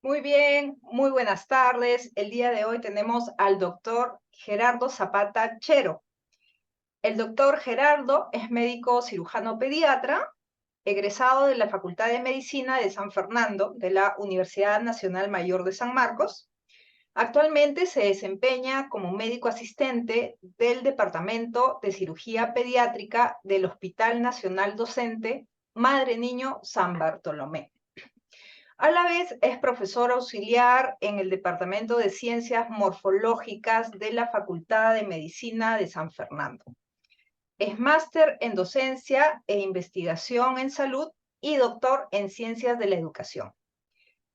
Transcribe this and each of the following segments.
Muy bien, muy buenas tardes. El día de hoy tenemos al doctor Gerardo Zapata Chero. El doctor Gerardo es médico cirujano pediatra, egresado de la Facultad de Medicina de San Fernando de la Universidad Nacional Mayor de San Marcos. Actualmente se desempeña como médico asistente del Departamento de Cirugía Pediátrica del Hospital Nacional Docente Madre Niño San Bartolomé. A la vez es profesor auxiliar en el Departamento de Ciencias Morfológicas de la Facultad de Medicina de San Fernando. Es máster en docencia e investigación en salud y doctor en ciencias de la educación.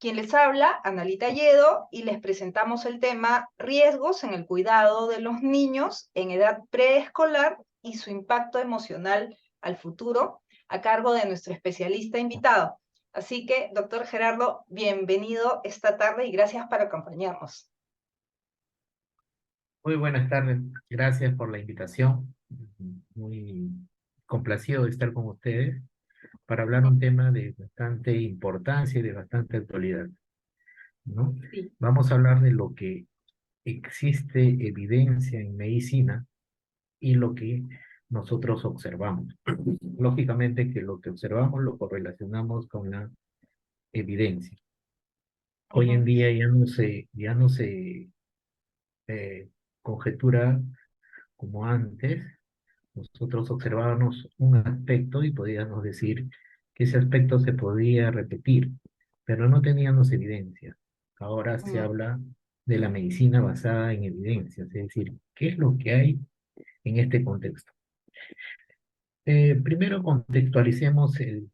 Quien les habla, Analita Yedo, y les presentamos el tema riesgos en el cuidado de los niños en edad preescolar y su impacto emocional al futuro, a cargo de nuestro especialista invitado. Así que, doctor Gerardo, bienvenido esta tarde y gracias por acompañarnos. Muy buenas tardes, gracias por la invitación. Muy complacido de estar con ustedes para hablar un tema de bastante importancia y de bastante actualidad, ¿no? Sí. Vamos a hablar de lo que existe evidencia en medicina y lo que nosotros observamos. Lógicamente que lo que observamos lo correlacionamos con la evidencia. Hoy en día ya no se eh, conjetura como antes. Nosotros observábamos un aspecto y podíamos decir que ese aspecto se podía repetir, pero no teníamos evidencia. Ahora se habla de la medicina basada en evidencias, es decir, ¿qué es lo que hay en este contexto? Primero contextualicemos el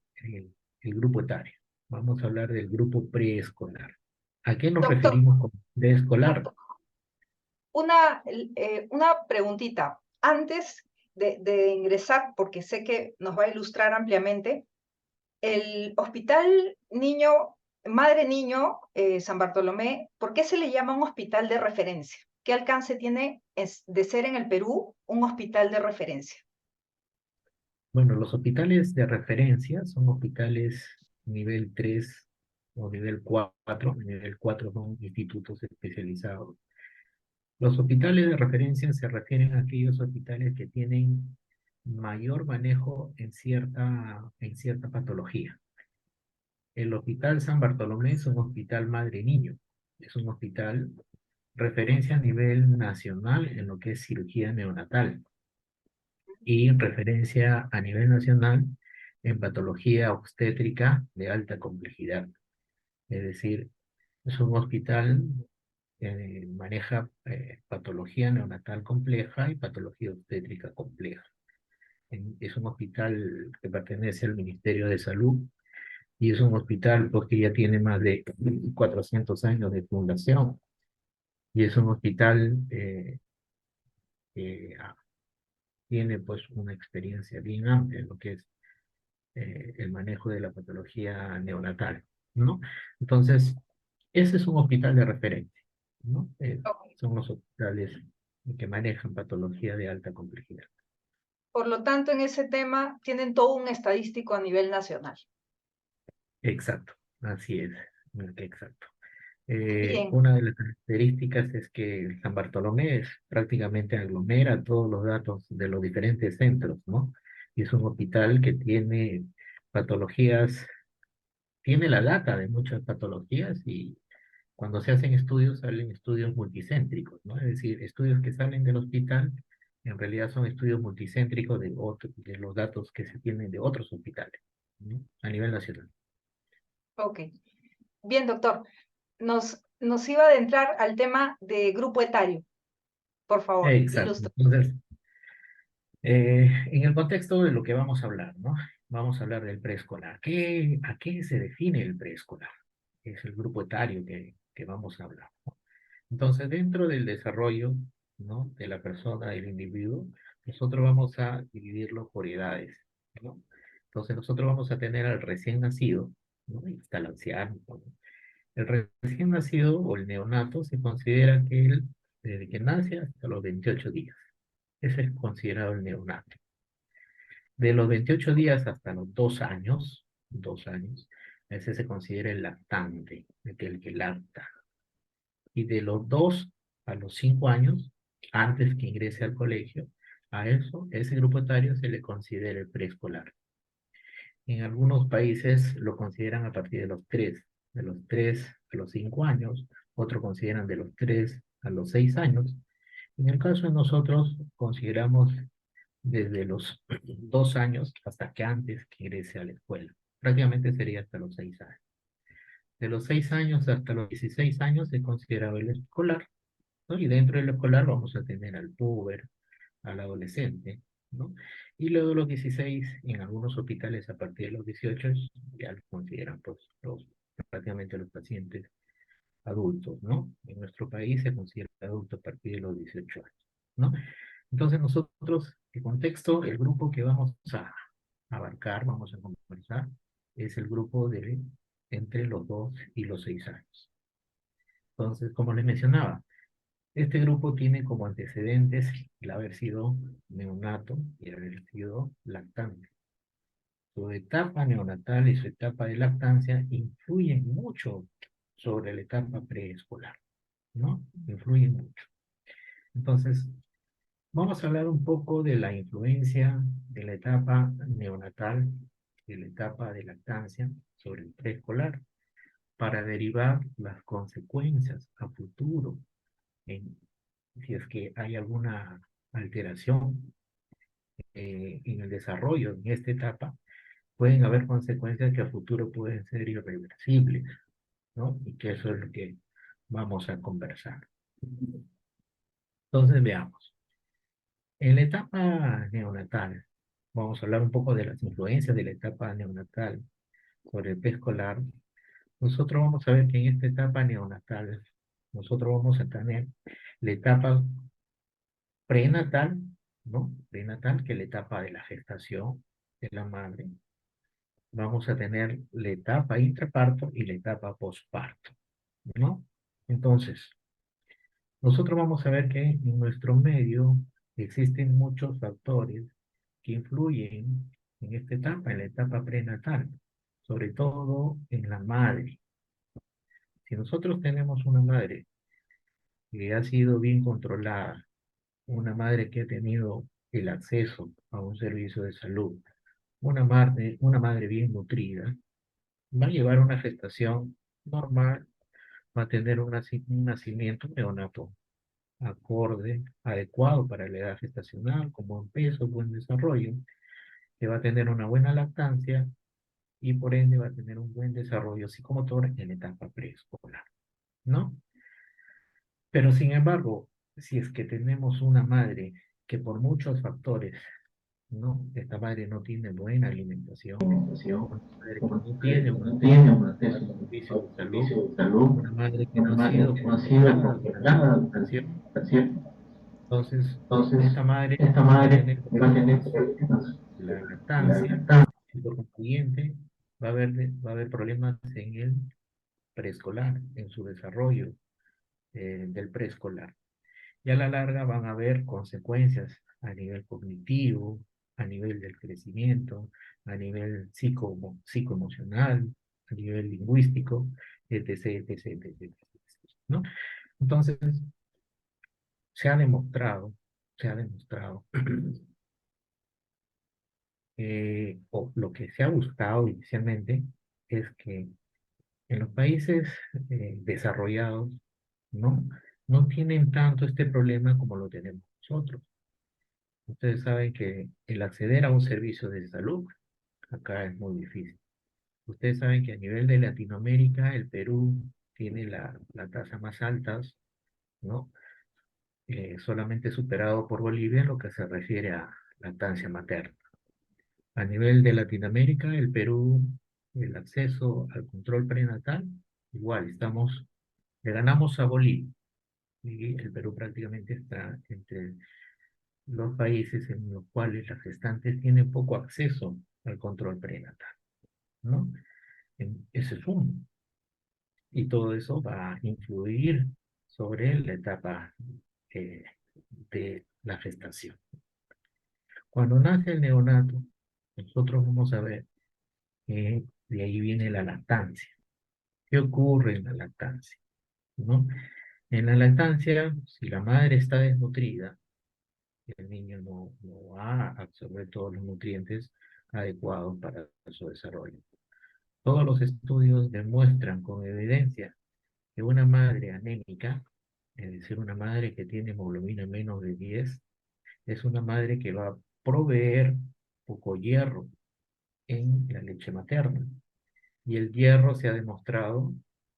grupo etario. Vamos a hablar del grupo preescolar. ¿A qué nos Doctor, referimos con preescolar? doctor, una preguntita. Antes de ingresar, porque sé que nos va a ilustrar ampliamente, el Hospital Madre Niño San Bartolomé, ¿por qué se le llama un hospital de referencia? ¿Qué alcance tiene de ser en el Perú un hospital de referencia? Bueno, los hospitales de referencia son hospitales nivel 3 o nivel 4. Nivel 4 son institutos especializados. Los hospitales de referencia se refieren a aquellos hospitales que tienen mayor manejo en cierta patología. El Hospital San Bartolomé es un hospital madre-niño. Es un hospital referencia a nivel nacional en lo que es cirugía neonatal y referencia a nivel nacional en patología obstétrica de alta complejidad. Es decir, es un hospital que maneja patología neonatal compleja y patología obstétrica compleja. Es un hospital que pertenece al Ministerio de Salud y es un hospital porque ya tiene más de 400 años de fundación y es un hospital que tiene pues una experiencia bien amplia en lo que es el manejo de la patología neonatal, ¿no? Entonces, ese es un hospital de referencia, ¿no? Son los hospitales que manejan patología de alta complejidad. Por lo tanto, en ese tema tienen todo un estadístico a nivel nacional. Exacto, así es, exacto. Bien, Una de las características es que el San Bartolomé prácticamente aglomera todos los datos de los diferentes centros, ¿no? Y es un hospital que tiene patologías, tiene la data de muchas patologías y cuando se hacen estudios, salen estudios multicéntricos, ¿no? Es decir, estudios que salen del hospital, en realidad son estudios multicéntricos de los datos que se tienen de otros hospitales, ¿no? A nivel nacional. ok. Bien, doctor. Nos iba a adentrar al tema de grupo etario. Por favor, Exacto. ilustre. Entonces, en el contexto de lo que vamos a hablar, ¿no? Vamos a hablar del preescolar. ¿A qué se define el preescolar? Es el grupo etario que vamos a hablar, ¿no? Entonces, dentro del desarrollo, ¿no? De la persona, del individuo, nosotros vamos a dividirlo por edades, ¿no? Entonces, nosotros vamos a tener al recién nacido, ¿no? Y hasta el anciano, ¿no? El recién nacido o el neonato se considera que él, desde que nace hasta los 28 días. Ese es considerado el neonato. De los 28 días hasta los 2 años, Ese se considera el lactante, aquel que lacta. Y de los 2 a los 5 años, antes que ingrese al colegio, a eso, ese grupo etario se le considera el preescolar. En algunos países lo consideran a partir de los 3 a los 5 años, otros consideran de los 3 a los 6 años. En el caso de nosotros, consideramos desde los 2 años hasta que antes que ingrese a la escuela. Prácticamente sería hasta los 6 años. De los 6 años hasta los 16 años se considera el escolar, ¿no? Y dentro del escolar vamos a tener al puber, al adolescente, ¿no? Y luego los 16, en algunos hospitales a partir de los 18, ya los consideran pues, prácticamente los pacientes adultos, ¿no? En nuestro país se considera adulto a partir de los 18 años, ¿no? Entonces nosotros, el contexto, el grupo que vamos a abarcar, vamos a conversar, es el grupo de entre los 2 y los 6 años. Entonces, como les mencionaba, este grupo tiene como antecedentes el haber sido neonato y haber sido lactante. Su etapa neonatal y su etapa de lactancia influyen mucho sobre la etapa preescolar, ¿no? Influyen mucho. Entonces, vamos a hablar un poco de la influencia de la etapa neonatal, de la etapa de lactancia sobre el preescolar, para derivar las consecuencias a futuro en si es que hay alguna alteración en el desarrollo en esta etapa, pueden haber consecuencias que a futuro pueden ser irreversibles, ¿no? Y que eso es lo que vamos a conversar. Entonces veamos. En la etapa neonatal, vamos a hablar un poco de las influencias de la etapa neonatal sobre el preescolar. Nosotros vamos a ver que en esta etapa neonatal, nosotros vamos a tener la etapa prenatal, ¿no? Prenatal, que es la etapa de la gestación de la madre. Vamos a tener la etapa intraparto y la etapa posparto, ¿no? Entonces, nosotros vamos a ver que en nuestro medio existen muchos factores que influyen en esta etapa, en la etapa prenatal, sobre todo en la madre. Si nosotros tenemos una madre que ha sido bien controlada, una madre que ha tenido el acceso a un servicio de salud, una madre bien nutrida, va a llevar una gestación normal, va a tener un nacimiento neonato acorde, adecuado para la edad gestacional, con buen peso, buen desarrollo, que va a tener una buena lactancia y por ende va a tener un buen desarrollo psicomotor en la etapa preescolar, ¿no? Pero sin embargo, si es que tenemos una madre que por muchos factores, ¿no? Esta madre no tiene buena alimentación, una madre que no tiene un acceso a servicios de salud, una madre que no ha sido controlada durante la gestación. Entonces, esta madre va a tener problemas en la lactancia y por consiguiente va a haber problemas en el preescolar, en su desarrollo del preescolar. Y a la larga van a haber consecuencias a nivel cognitivo, a nivel del crecimiento, a nivel psicoemocional, a nivel lingüístico, etc., etc., etc., ¿no? Entonces, se ha demostrado, se ha demostrado, o lo que se ha buscado inicialmente, es que en los países desarrollados, ¿no? No tienen tanto este problema como lo tenemos nosotros. Ustedes saben que el acceder a un servicio de salud acá es muy difícil. Ustedes saben que a nivel de Latinoamérica, el Perú tiene la tasa más alta, ¿no? Solamente superado por Bolivia en lo que se refiere a lactancia materna. A nivel de Latinoamérica, el Perú, el acceso al control prenatal, igual le ganamos a Bolivia. Y el Perú prácticamente está entre los países en los cuales las gestantes tienen poco acceso al control prenatal, ¿no? Ese es uno. Y todo eso va a influir sobre la etapa eh, de la gestación. Cuando nace el neonato, nosotros vamos a ver De ahí viene la lactancia. ¿Qué ocurre en la lactancia? ¿No? En la lactancia, si la madre está desnutrida, el niño no va a absorber todos los nutrientes adecuados para su desarrollo. Todos los estudios demuestran con evidencia que una madre anémica, es decir, una madre que tiene hemoglobina menos de 10, es una madre que va a proveer poco hierro en la leche materna. Y el hierro se ha demostrado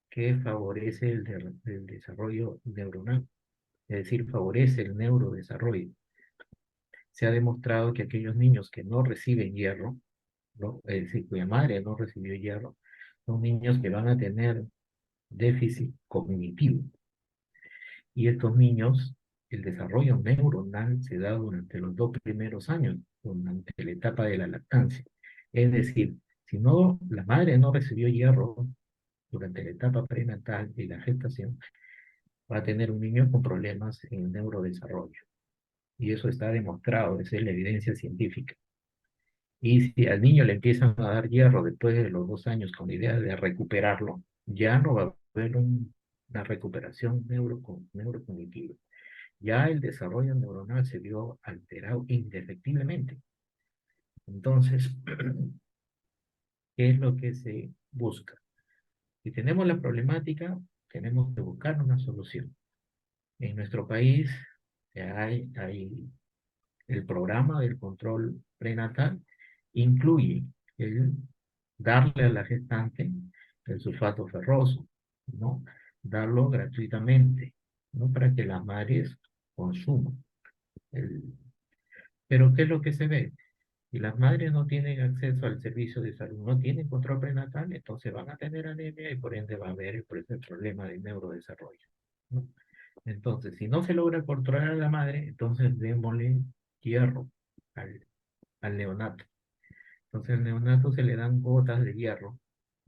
que favorece el desarrollo neuronal, es decir, favorece el neurodesarrollo. Se ha demostrado que aquellos niños que no reciben hierro, ¿no? Es decir, cuya madre no recibió hierro, son niños que van a tener déficit cognitivo. Y estos niños, el desarrollo neuronal se da durante los 2 primeros años, durante la etapa de la lactancia. Es decir, si no, la madre no recibió hierro durante la etapa prenatal y la gestación, va a tener un niño con problemas en el neurodesarrollo. Y eso está demostrado, esa es la evidencia científica. Y si al niño le empiezan a dar hierro después de los 2 años con la idea de recuperarlo, ya no va a haber una recuperación neurocognitiva. Ya el desarrollo neuronal se vio alterado indefectiblemente. Entonces, ¿qué es lo que se busca? Si tenemos la problemática, tenemos que buscar una solución. En nuestro país hay el programa del control prenatal, incluye el darle a la gestante el sulfato ferroso, ¿no? Darlo gratuitamente, ¿no? Para que las madres consuman. El... Pero ¿qué es lo que se ve? Si las madres no tienen acceso al servicio de salud, no tienen control prenatal, entonces van a tener anemia y por ende va a haber por ese problema de neurodesarrollo, ¿no? Entonces, si no se logra controlar a la madre, entonces démosle hierro al, al neonato. Entonces al neonato se le dan gotas de hierro,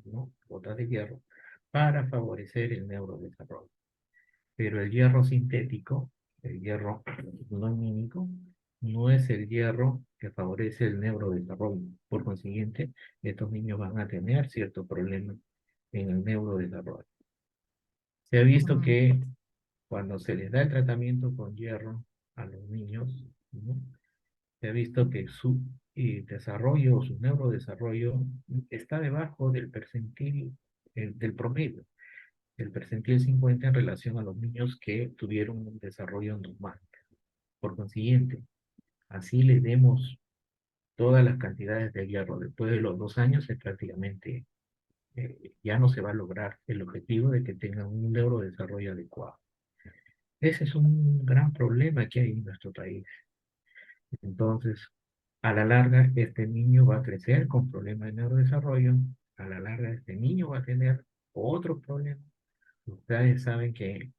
¿no? Gotas de hierro para favorecer el neurodesarrollo. Pero el hierro sintético, el hierro no mímico, no es el hierro que favorece el neurodesarrollo. Por consiguiente, estos niños van a tener ciertos problemas en el neurodesarrollo. Se ha visto Mm. que cuando se les da el tratamiento con hierro a los niños, ¿no? Se ha visto que su desarrollo, su neurodesarrollo está debajo del percentil, del promedio, el percentil 50 en relación a los niños que tuvieron un desarrollo normal. Por consiguiente, así le demos todas las cantidades de hierro después de los 2 años, es prácticamente ya no se va a lograr el objetivo de que tengan un neurodesarrollo adecuado. Ese es un gran problema que hay en nuestro país. Entonces, a la larga, este niño va a crecer con problemas de neurodesarrollo. A la larga, este niño va a tener otros problemas. Ustedes saben que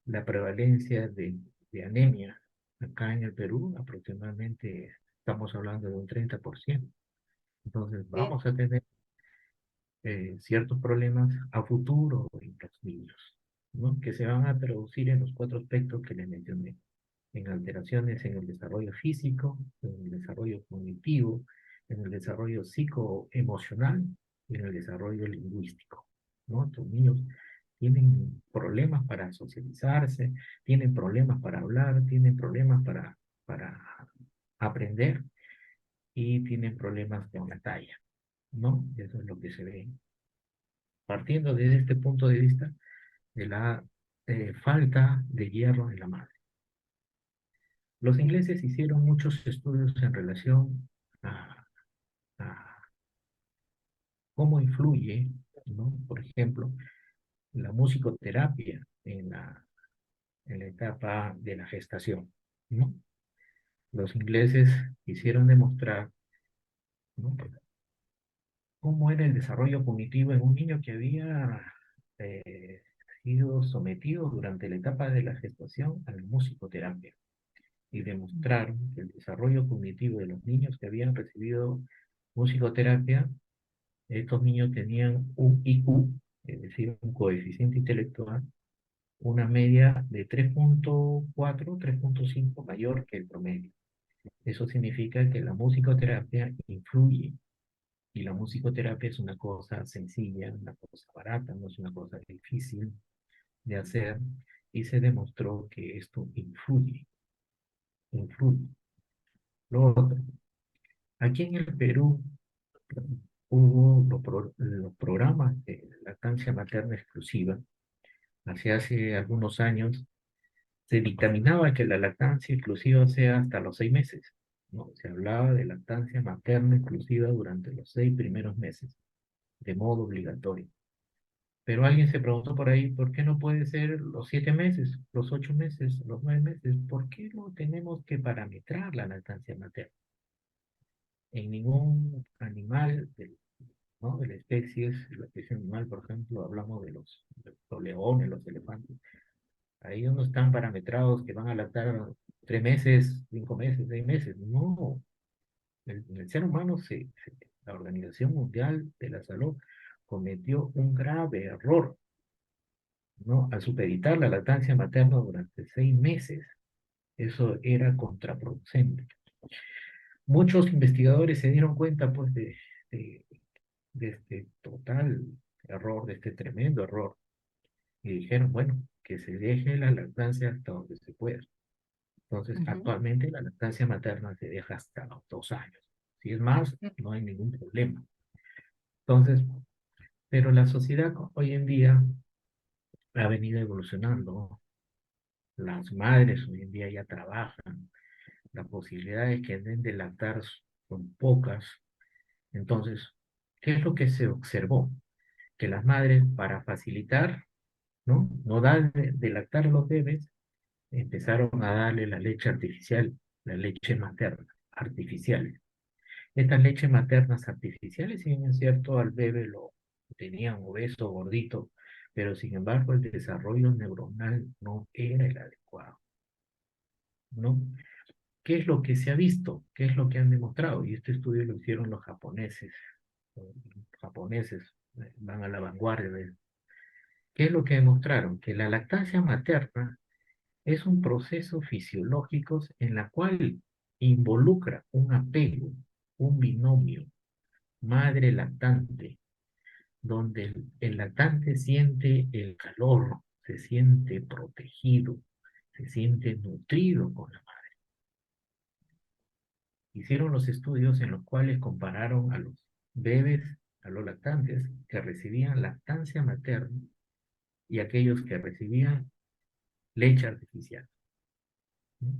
la prevalencia de anemia acá en el Perú, aproximadamente estamos hablando de un 30%. Entonces, Sí. vamos a tener ciertos problemas a futuro en los niños, ¿no? Que se van a traducir en los 4 aspectos que les mencioné, en alteraciones en el desarrollo físico, en el desarrollo cognitivo, en el desarrollo psicoemocional y en el desarrollo lingüístico, ¿no? Estos niños tienen problemas para socializarse, tienen problemas para hablar, tienen problemas para aprender y tienen problemas con la talla, ¿no? Eso es lo que se ve. Partiendo desde este punto de vista de la falta de hierro en la madre. Los ingleses hicieron muchos estudios en relación a cómo influye, ¿no? Por ejemplo, la musicoterapia en la etapa de la gestación, ¿no? Los ingleses quisieron demostrar, ¿no? Cómo era el desarrollo cognitivo en un niño que había eh, sido sometido durante la etapa de la gestación a la musicoterapia. Y demostraron que el desarrollo cognitivo de los niños que habían recibido musicoterapia, estos niños tenían un IQ, es decir, un coeficiente intelectual, una media de 3.4, 3.5 mayor que el promedio. Eso significa que la musicoterapia influye Y la musicoterapia es una cosa sencilla, una cosa barata, no es una cosa difícil de hacer, y se demostró que esto influye. Lo otro, aquí en el Perú hubo los programas de lactancia materna exclusiva. Hace algunos años se dictaminaba que la lactancia exclusiva sea hasta los 6 meses, ¿no? Se hablaba de lactancia materna exclusiva durante los 6 primeros meses, de modo obligatorio. Pero alguien se preguntó por ahí, ¿por qué no puede ser los 7 meses, los 8 meses, los 9 meses? ¿Por qué no tenemos que parametrar la lactancia materna? En ningún animal, ¿no? De la especie animal, por ejemplo, hablamos de los leones, los elefantes. Ahí no están parametrados que van a lactar 3 meses, 5 meses, 6 meses. No, el ser humano, la Organización Mundial de la Salud cometió un grave error, ¿no? Al supeditar la lactancia materna durante 6 meses. Eso era contraproducente. Muchos investigadores se dieron cuenta, pues, de, de este total error, de este tremendo error, y dijeron, bueno, que se deje la lactancia hasta donde se pueda. Entonces, Ujú. actualmente la lactancia materna se deja hasta los 2 años. Si es más, no hay ningún problema. Entonces, pero la sociedad hoy en día ha venido evolucionando. Las madres hoy en día ya trabajan. Las posibilidades que den de lactar son pocas. Entonces, ¿qué es lo que se observó? Que las madres, para facilitar, ¿no? No dar de lactar a los bebés, empezaron a darle la leche artificial, la leche materna artificial. Estas leches maternas artificiales, si bien es cierto, al bebé lo tenían obeso, gordito, pero sin embargo el desarrollo neuronal no era el adecuado, ¿no? ¿Qué es lo que se ha visto? ¿Qué es lo que han demostrado? Y este estudio lo hicieron los japoneses. Los japoneses van a la vanguardia de esto. ¿Qué es lo que demostraron? Que la lactancia materna es un proceso fisiológico en la cual involucra un apego, un binomio madre lactante, donde el lactante siente el calor, se siente protegido, se siente nutrido con la madre. Hicieron los estudios en los cuales compararon a los bebés, a los lactantes que recibían lactancia materna y aquellos que recibían leche artificial, ¿no?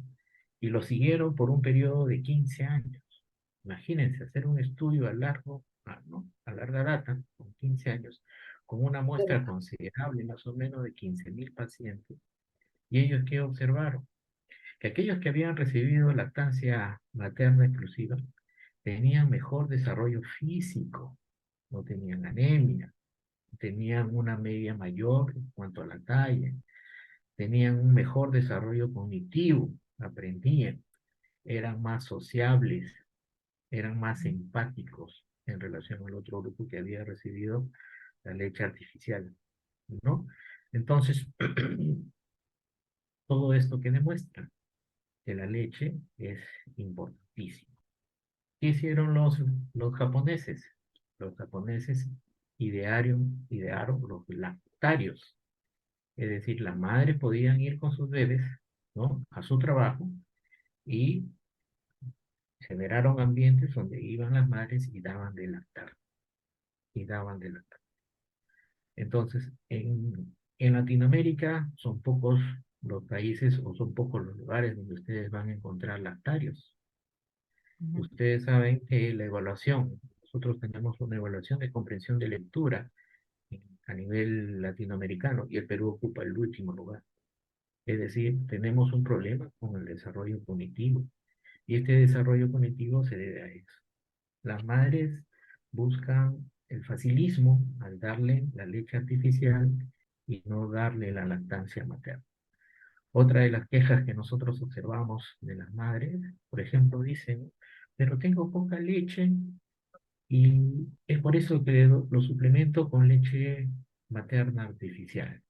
Y lo siguieron por un periodo de 15 años. Imagínense hacer un estudio ¿no? A larga data, con 15 años, con una muestra considerable, más o menos de 15.000 pacientes. ¿Y ellos qué observaron? Que aquellos que habían recibido lactancia materna exclusiva tenían mejor desarrollo físico, no tenían anemia, tenían una media mayor en cuanto a la talla, tenían un mejor desarrollo cognitivo, aprendían, eran más sociables, eran más empáticos en relación al otro grupo que había recibido la leche artificial, ¿no? Entonces, todo esto que demuestra que la leche es importantísima. ¿Qué hicieron los japoneses? Los japoneses idearon los lactarios. Es decir, las madres podían ir con sus bebés, ¿no? A su trabajo y generaron ambientes donde iban las madres y daban de lactar, y daban de lactar. Entonces, en Latinoamérica son pocos los países o son pocos los lugares donde ustedes van a encontrar lactarios. Ujú. Ustedes saben que la evaluación, nosotros tenemos una evaluación de comprensión de lectura a nivel latinoamericano y el Perú ocupa el último lugar. Es decir, tenemos un problema con el desarrollo cognitivo y este desarrollo cognitivo se debe a eso. Las madres buscan el facilismo al darle la leche artificial y no darle la lactancia materna. Otra de las quejas que nosotros observamos de las madres, por ejemplo, dicen, pero tengo poca leche y es por eso que lo suplemento con leche materna artificial.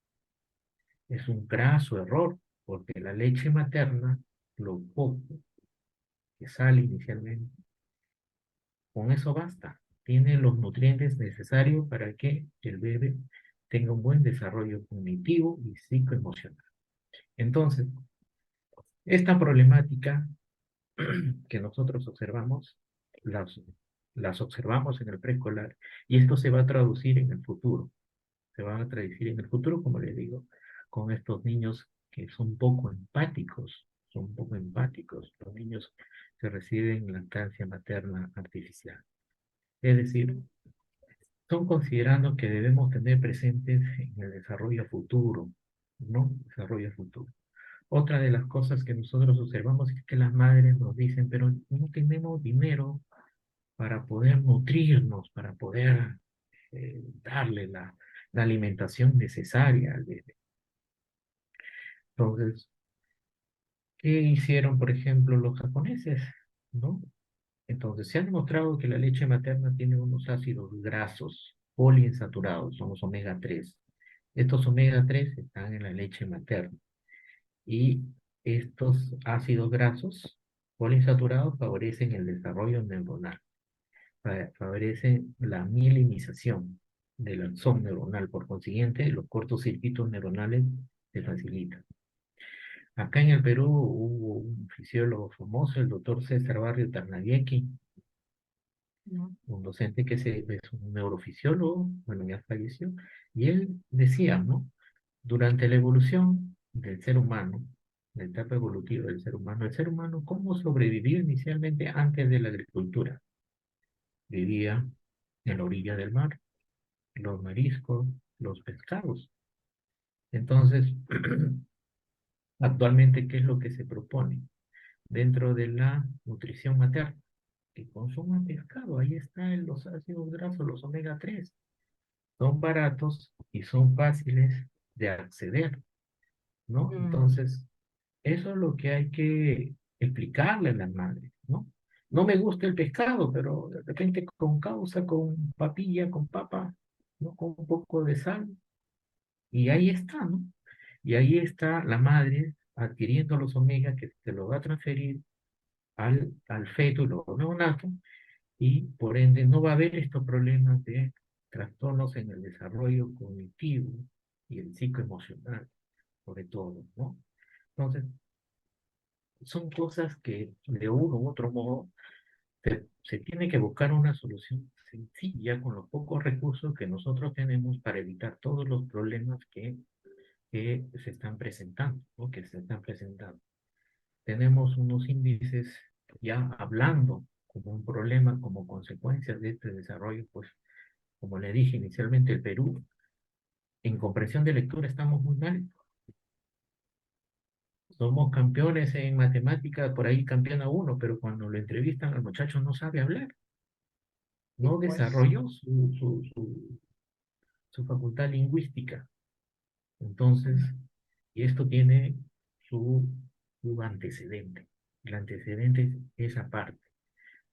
Es un graso error, porque la leche materna, lo poco que sale inicialmente, con eso basta. tiene los nutrientes necesarios para que el bebé tenga un buen desarrollo cognitivo y psicoemocional. Entonces, esta problemática que nosotros observamos, las, las observamos en el preescolar y esto se va a traducir en el futuro. Se va a traducir en el futuro, como les digo, con estos niños que son poco empáticos, son poco empáticos, los niños que reciben lactancia materna artificial. Es decir, son considerando que debemos tener presentes en el desarrollo futuro, ¿no? Desarrollo futuro. Otra de las cosas que nosotros observamos es que las madres nos dicen, pero no tenemos dinero para poder nutrirnos, para poder darle la alimentación necesaria al bebé. Entonces, ¿qué hicieron, por ejemplo, los japoneses? ¿No? Entonces, se ha demostrado que la leche materna tiene unos ácidos grasos poliinsaturados, son los omega 3. Estos omega 3 están en la leche materna y estos ácidos grasos poliinsaturados favorecen el desarrollo neuronal, favorecen la mielinización del axón neuronal. Por consiguiente, los cortocircuitos neuronales se facilitan. Acá en el Perú hubo un fisiólogo famoso, el doctor César Barrio Tarnaviechi, ¿no? un docente que es un neurofisiólogo, bueno, ya falleció, y él decía, ¿no? Durante la evolución del ser humano, la etapa evolutiva del el ser humano, ¿cómo sobrevivió inicialmente antes de la agricultura? Vivía en la orilla del mar, los mariscos, los pescados. Entonces, actualmente, ¿qué es lo que se propone? Dentro de la nutrición materna, que consuman pescado, ahí están los ácidos grasos, los omega 3. Son baratos y son fáciles de acceder, ¿no? Mm, Entonces, eso es lo que hay que explicarle a las madres, ¿no? No me gusta el pescado, pero de repente con causa, con papilla, con papa, ¿no? Con un poco de sal, y ahí está, ¿no? Y ahí está la madre adquiriendo los omega que se lo va a transferir al feto y luego neonato, y por ende no va a haber estos problemas de trastornos en el desarrollo cognitivo y el psicoemocional, sobre todo, ¿no? Entonces, son cosas que de uno u otro modo se tiene que buscar una solución sencilla con los pocos recursos que nosotros tenemos para evitar todos los problemas que se están presentando, ¿no? Que se están presentando. Tenemos unos índices ya hablando como un problema, como consecuencia de este desarrollo, pues como le dije inicialmente, el Perú, en comprensión de lectura estamos muy mal. Somos campeones en matemáticas, por ahí campeona uno, pero cuando lo entrevistan al muchacho no sabe hablar, y no pues, desarrolló su facultad lingüística. Entonces, mm, y esto tiene su, su antecedente. El antecedente es esa parte,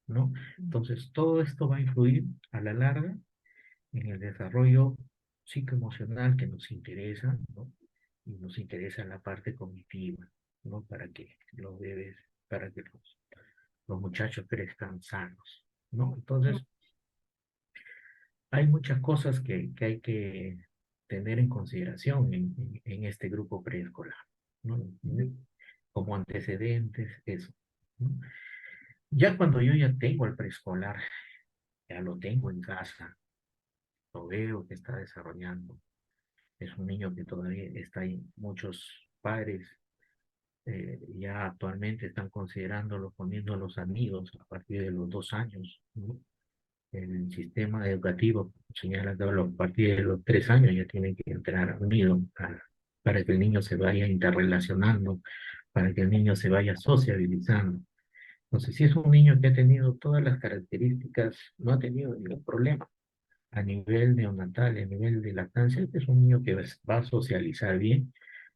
¿no? mm, Entonces, todo esto va a influir a la larga en el desarrollo psicoemocional que nos interesa, ¿no? Y nos interesa la parte cognitiva, ¿no? Para que los bebés, para que los muchachos crezcan sanos, ¿no? mm, Entonces, hay muchas cosas que hay que tener en consideración en este grupo preescolar, ¿no? Como antecedentes, eso, ¿no? Ya cuando yo ya tengo el preescolar, ya lo tengo en casa, lo veo que está desarrollando, es un niño que todavía está ahí, muchos padres ya actualmente están considerándolo, poniendo a los amigos a partir de los 2 años, ¿no? El sistema educativo señala que a partir de los 3 años ya tienen que entrar unidos para que el niño se vaya interrelacionando, para que el niño se vaya sociabilizando. Entonces, si es un niño que ha tenido todas las características, no ha tenido ningún problema a nivel neonatal, a nivel de lactancia, este es un niño que va a socializar bien,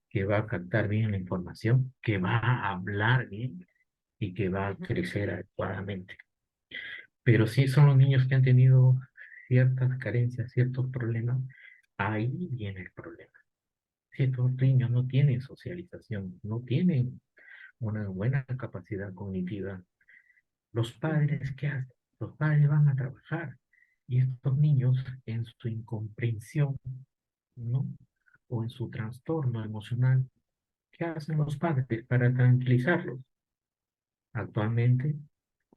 que va a captar bien la información, que va a hablar bien y que va a ujú, crecer adecuadamente. Pero si son los niños que han tenido ciertas carencias, ciertos problemas, ahí viene el problema. Si estos niños no tienen socialización, no tienen una buena capacidad cognitiva, los ujú, padres, ¿qué hacen? Los padres van a trabajar. Y estos niños, en su incomprensión, ¿no? O en su trastorno emocional, ¿qué hacen los padres para tranquilizarlos? Actualmente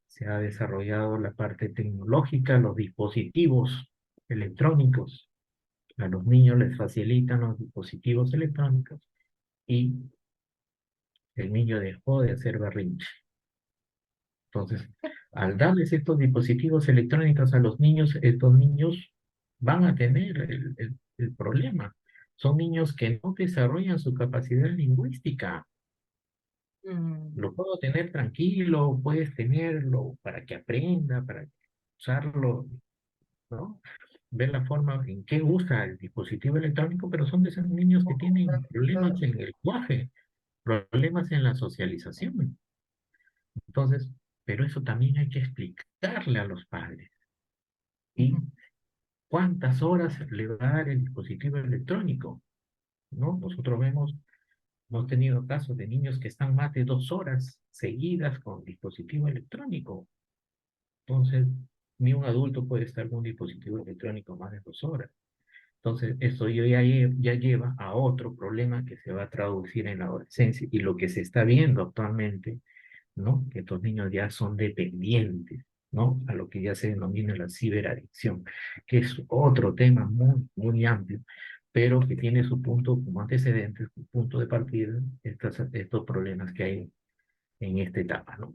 se ha desarrollado la parte tecnológica, los dispositivos electrónicos. A los niños les facilitan los dispositivos electrónicos y el niño dejó de hacer berrinche. Entonces, al darles estos dispositivos electrónicos a los niños, estos niños van a tener el problema. Son niños que no desarrollan su capacidad lingüística. Mm, Lo puedo tener tranquilo, puedes tenerlo para que aprenda, para usarlo, ¿no? Ver la forma en que usa el dispositivo electrónico, pero son de esos niños que tienen problemas en el lenguaje, problemas en la socialización. Entonces, pero eso también hay que explicarle a los padres. ¿Y ujú, cuántas horas le va a dar el dispositivo electrónico? ¿No? Nosotros hemos tenido casos de niños que están más de 2 horas seguidas con dispositivo electrónico. Entonces, ni un adulto puede estar con un dispositivo electrónico más de 2 horas. Entonces, esto ya lleva a otro problema que se va a traducir en la adolescencia y lo que se está viendo actualmente, ¿no? Que estos niños ya son dependientes, ¿no? A lo que ya se denomina la ciberadicción, que es otro tema muy, muy amplio, pero que tiene su punto como antecedente, su punto de partida, estos problemas que hay en esta etapa, ¿no?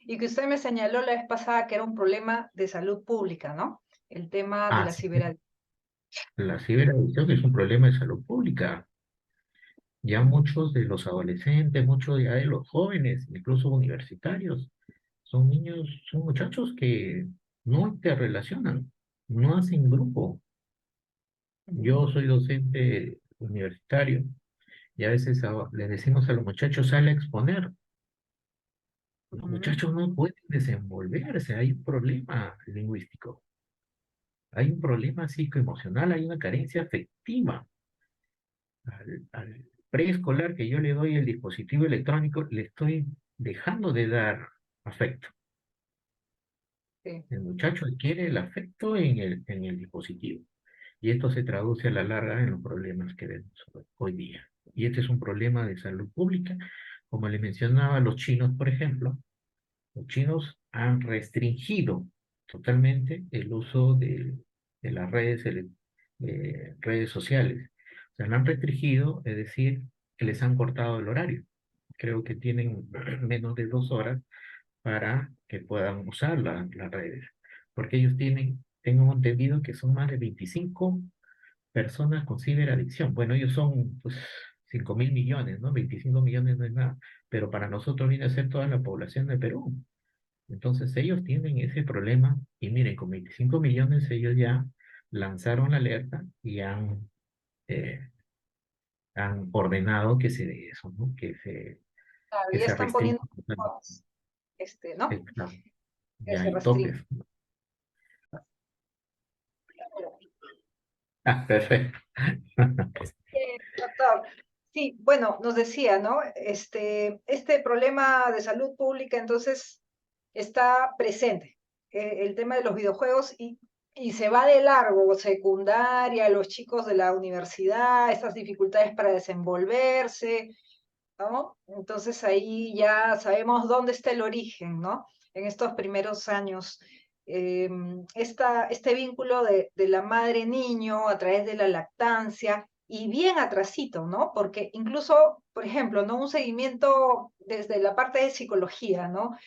Y que usted me señaló la vez pasada que era un problema de salud pública, ¿no? El tema de la Así es. ciberadicción. La ciberadicción es un problema de salud pública. Ya muchos de los adolescentes, muchos ya de los jóvenes, incluso universitarios, son niños, son muchachos que no interrelacionan, no hacen grupo. Yo soy docente universitario y a veces le decimos a los muchachos, sale a exponer. Los muchachos no pueden desenvolverse, hay un problema lingüístico, hay un problema psicoemocional, hay una carencia afectiva. Al preescolar que yo le doy el dispositivo electrónico, le estoy dejando de dar afecto. Sí, El muchacho adquiere el afecto en el dispositivo. Y esto se traduce a la larga en los problemas que vemos hoy día. Y este es un problema de salud pública. Como le mencionaba, los chinos, por ejemplo, los chinos han restringido totalmente el uso de las redes sociales. O sea, lo han restringido, es decir, que les han cortado el horario. Creo que tienen menos de 2 horas para que puedan usar las redes. Porque ellos tengo entendido que son más de 25 personas con ciberadicción. Bueno, ellos son pues 5.000 millones, ¿no? 25 millones no es nada, pero para nosotros viene a ser toda la población de Perú. Entonces ellos tienen ese problema y miren, con 25 millones ellos ya lanzaron la alerta y eh, han ordenado que se dé eso, ¿no? claro, Que ya se están poniendo restrinja totalmente. ¿no? Claro, Que ya se hay topes. restringe. Ah, perfecto. Doctor, sí, bueno, nos decía, ¿no? Este problema de salud pública entonces está presente, el tema de los videojuegos y se va de largo, secundaria, los chicos de la universidad, estas dificultades para desenvolverse, ¿no? Entonces ahí ya sabemos dónde está el origen, ¿no? En estos primeros años. Este vínculo de la madre-niño a través de la lactancia y bien atrasito, ¿no? Porque incluso, por ejemplo, ¿no? Un seguimiento desde la parte de psicología, ¿no?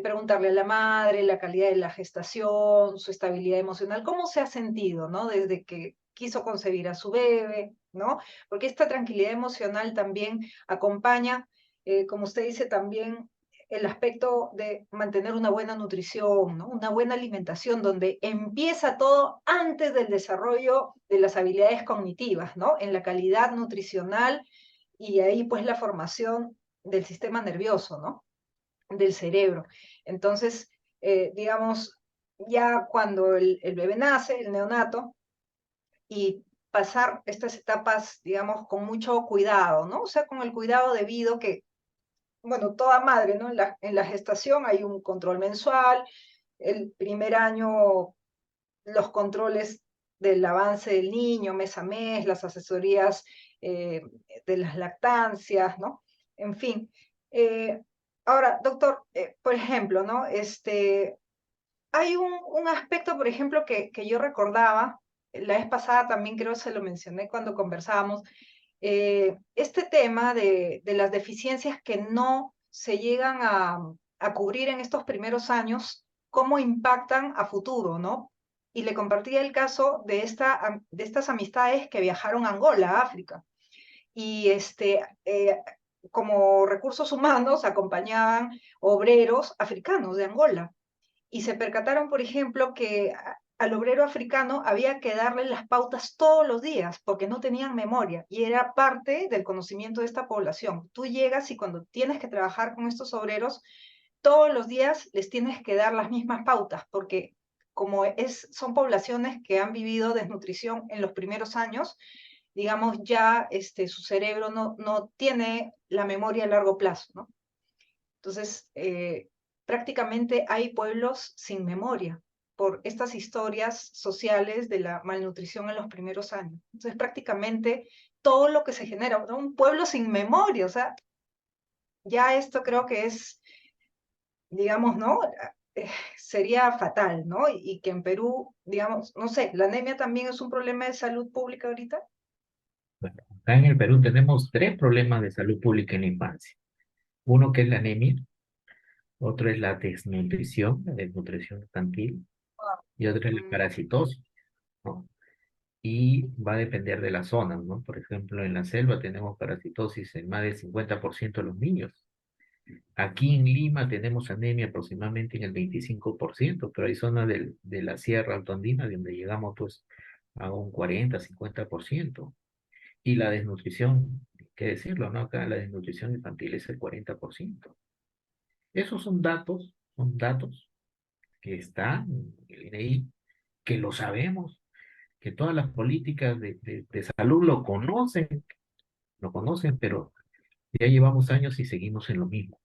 Preguntarle a la madre la calidad de la gestación, su estabilidad emocional, cómo se ha sentido, ¿no? Desde que quiso concebir a su bebé, ¿no? Porque esta tranquilidad emocional también acompaña, como usted dice, también el aspecto de mantener una buena nutrición, ¿no? Una buena alimentación, donde empieza todo antes del desarrollo de las habilidades cognitivas, ¿no? En la calidad nutricional y ahí pues la formación del sistema nervioso, ¿no? Del cerebro. Entonces, digamos, ya cuando el bebé nace, el neonato, y pasar estas etapas, digamos, con mucho cuidado, ¿no? O sea, con el cuidado debido que, bueno, toda madre, ¿no? En la gestación hay un control mensual, el primer año los controles del avance del niño mes a mes, las asesorías de las lactancias, ¿no? En fin. Ahora, doctor, por ejemplo, ¿no? Hay un aspecto, por ejemplo, que yo recordaba, la vez pasada también creo se lo mencioné cuando conversábamos, este tema de las deficiencias que no se llegan a cubrir en estos primeros años, cómo impactan a futuro, ¿no? Y le compartí el caso de, de estas amistades que viajaron a Angola, a África, y como recursos humanos acompañaban obreros africanos de Angola y se percataron, por ejemplo, que al obrero africano había que darle las pautas todos los días porque no tenían memoria y era parte del conocimiento de esta población. Tú llegas y cuando tienes que trabajar con estos obreros, todos los días les tienes que dar las mismas pautas porque como son poblaciones que han vivido desnutrición en los primeros años, digamos, ya su cerebro no tiene la memoria a largo plazo, ¿no? Entonces, prácticamente hay pueblos sin memoria por estas historias sociales de la malnutrición en los primeros años. Entonces, prácticamente todo lo que se genera, ¿no? Un pueblo sin memoria, o sea, ya esto creo que es, digamos, ¿no? Sería fatal, ¿no? Y que en Perú, digamos, no sé, la anemia también es un problema de salud pública ahorita. Bueno, acá en el Perú tenemos tres problemas de salud pública en la infancia. Uno que es la anemia, otro es la desnutrición infantil, y otro es la Mm, parasitosis, ¿no? Y va a depender de las zonas, ¿no? Por ejemplo, en la selva tenemos parasitosis en más del 50% de los niños. Aquí en Lima tenemos anemia aproximadamente en el 25%, pero hay zonas de la Sierra Altoandina donde llegamos pues a un 40, 50%. Y la desnutrición, qué decirlo, ¿no? Acá la desnutrición infantil es el 40%. Esos son datos que están en el INEI, que lo sabemos, que todas las políticas de salud lo conocen, pero ya llevamos años y seguimos en lo mismo.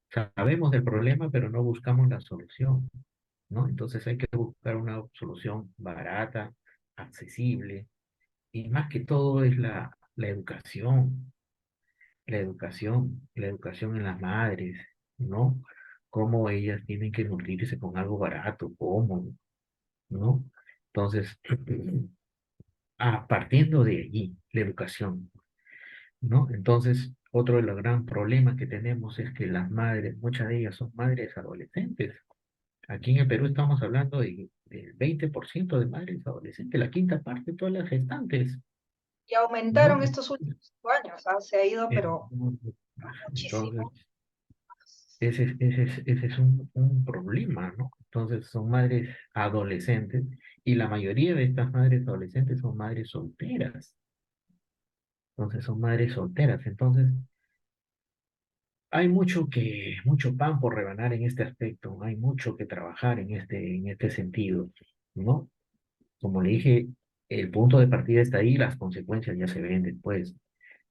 Sabemos del problema, pero no buscamos la solución, ¿no? Entonces hay que buscar una solución barata, accesible, y más que todo es la educación, la educación en las madres, ¿no? Cómo ellas tienen que nutrirse con algo barato, cómodo, ¿no? Entonces, partiendo de allí, la educación, ¿no? Entonces, otro de los gran problemas que tenemos es que las madres, muchas de ellas son madres adolescentes. Aquí en el Perú estamos hablando del 20% de madres adolescentes, la quinta parte de todas las gestantes, y aumentaron ¿no? estos últimos 5 años, ¿ah? Se ha ido, pero Entonces, muchísimo. entonces, ese es un problema, ¿no? Entonces, son madres adolescentes y la mayoría de estas madres adolescentes son madres solteras. Entonces, son madres solteras. Entonces, hay mucho pan por rebanar en este aspecto, hay mucho que trabajar en este sentido, ¿no? Como le dije, el punto de partida está ahí, las consecuencias ya se ven después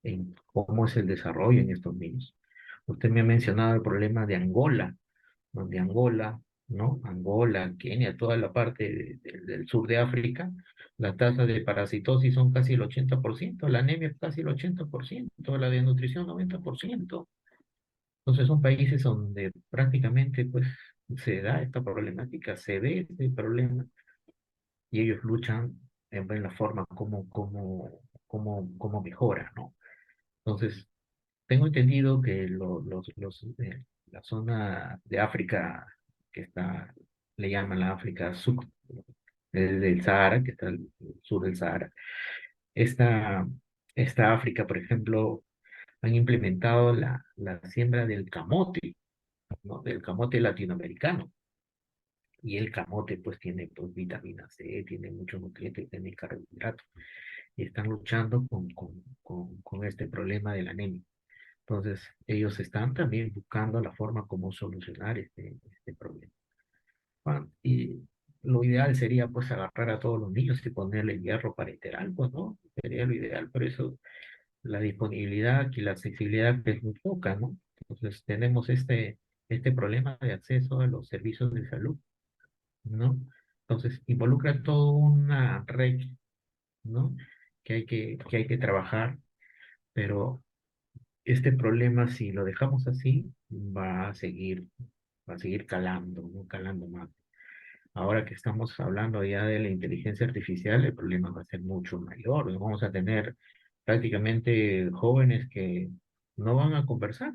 en cómo es el desarrollo en estos niños. Usted me ha mencionado el problema de Angola, donde Angola, ¿no? Angola, Kenia, toda la parte del sur de África, las tasas de parasitosis son casi el 80%, la anemia es casi el 80%, la desnutrición 90%. Entonces son países donde prácticamente pues se da esta problemática, se ve este problema y ellos luchan en ver la forma como mejora, ¿no? Entonces, tengo entendido que la zona de África que está, le llaman la África del Sahara, que está al sur del Sahara, esta, esta África, por ejemplo, han implementado la siembra del camote, ¿no? Del camote latinoamericano. Y el camote pues tiene pues, vitamina C, tiene muchos nutrientes, tiene carbohidratos. Y están luchando con este problema de la anemia. Entonces, ellos están también buscando la forma como solucionar este problema. Y lo ideal sería pues agarrar a todos los niños y ponerle hierro parenteral, pues, ¿no? Sería lo ideal, por eso la disponibilidad y la accesibilidad es muy poca, ¿no? Entonces, tenemos este problema de acceso a los servicios de salud. ¿no? Entonces, involucra toda una red, ¿no? Que hay que trabajar, pero este problema, si lo dejamos así, va a seguir calando, ¿no? Calando más. Ahora que estamos hablando ya de la inteligencia artificial, el problema va a ser mucho mayor. Vamos a tener prácticamente jóvenes que no van a conversar,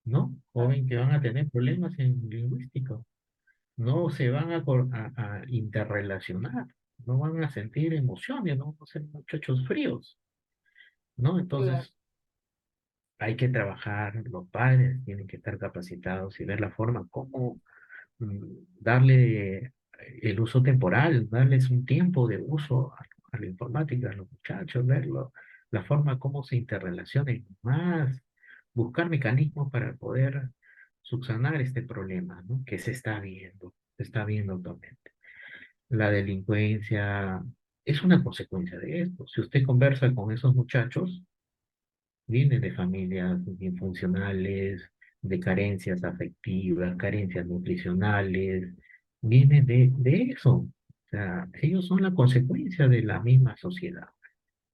¿no? Ah, Jóvenes que van a tener problemas en lingüística, no se van a interrelacionar, no van a sentir emociones, no van a ser muchachos fríos, ¿no? claro. Entonces, hay que trabajar, los padres tienen que estar capacitados y ver la forma como darle el uso temporal, darles un tiempo de uso a la informática, a los muchachos, verlo, la forma como se interrelacionan más, buscar mecanismos para poder subsanar este problema, ¿no? Que se está viendo actualmente. La delincuencia es una consecuencia de esto. Si usted conversa con esos muchachos, vienen de familias disfuncionales, de carencias afectivas, carencias nutricionales, vienen de eso. O sea, ellos son la consecuencia de la misma sociedad,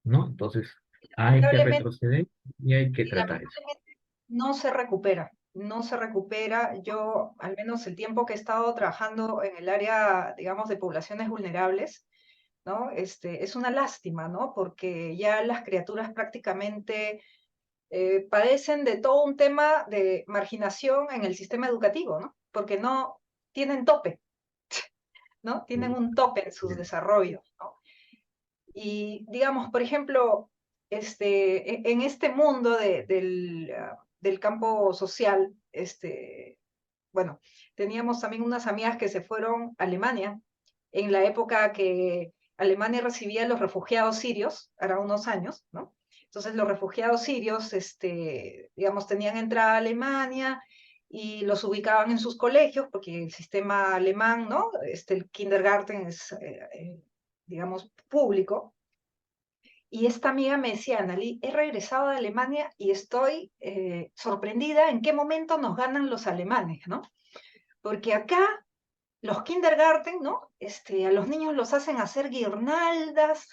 ¿no? Entonces, hay que Lamentablemente, retroceder y hay que y tratar eso. lamentablemente no se recupera, no se recupera. Yo, al menos el tiempo que he estado trabajando en el área, digamos, de poblaciones vulnerables, ¿no? Es una lástima, ¿no? Porque ya las criaturas prácticamente padecen de todo un tema de marginación en el sistema educativo, ¿no? Porque no tienen tope, ¿no? Tienen Sí, un tope en sus desarrollos, ¿no? Y digamos, por ejemplo, en este mundo del campo social, bueno, teníamos también unas amigas que se fueron a Alemania en la época que Alemania recibía a los refugiados sirios, hará unos años, ¿no? Entonces los refugiados sirios, digamos, tenían entrada a Alemania y los ubicaban en sus colegios, porque el sistema alemán, ¿no? El kindergarten es, digamos, público. Y esta amiga me decía, Annalí, he regresado de Alemania y estoy sorprendida en qué momento nos ganan los alemanes, ¿no? Porque acá los kindergarten, ¿no? A los niños los hacen hacer guirnaldas,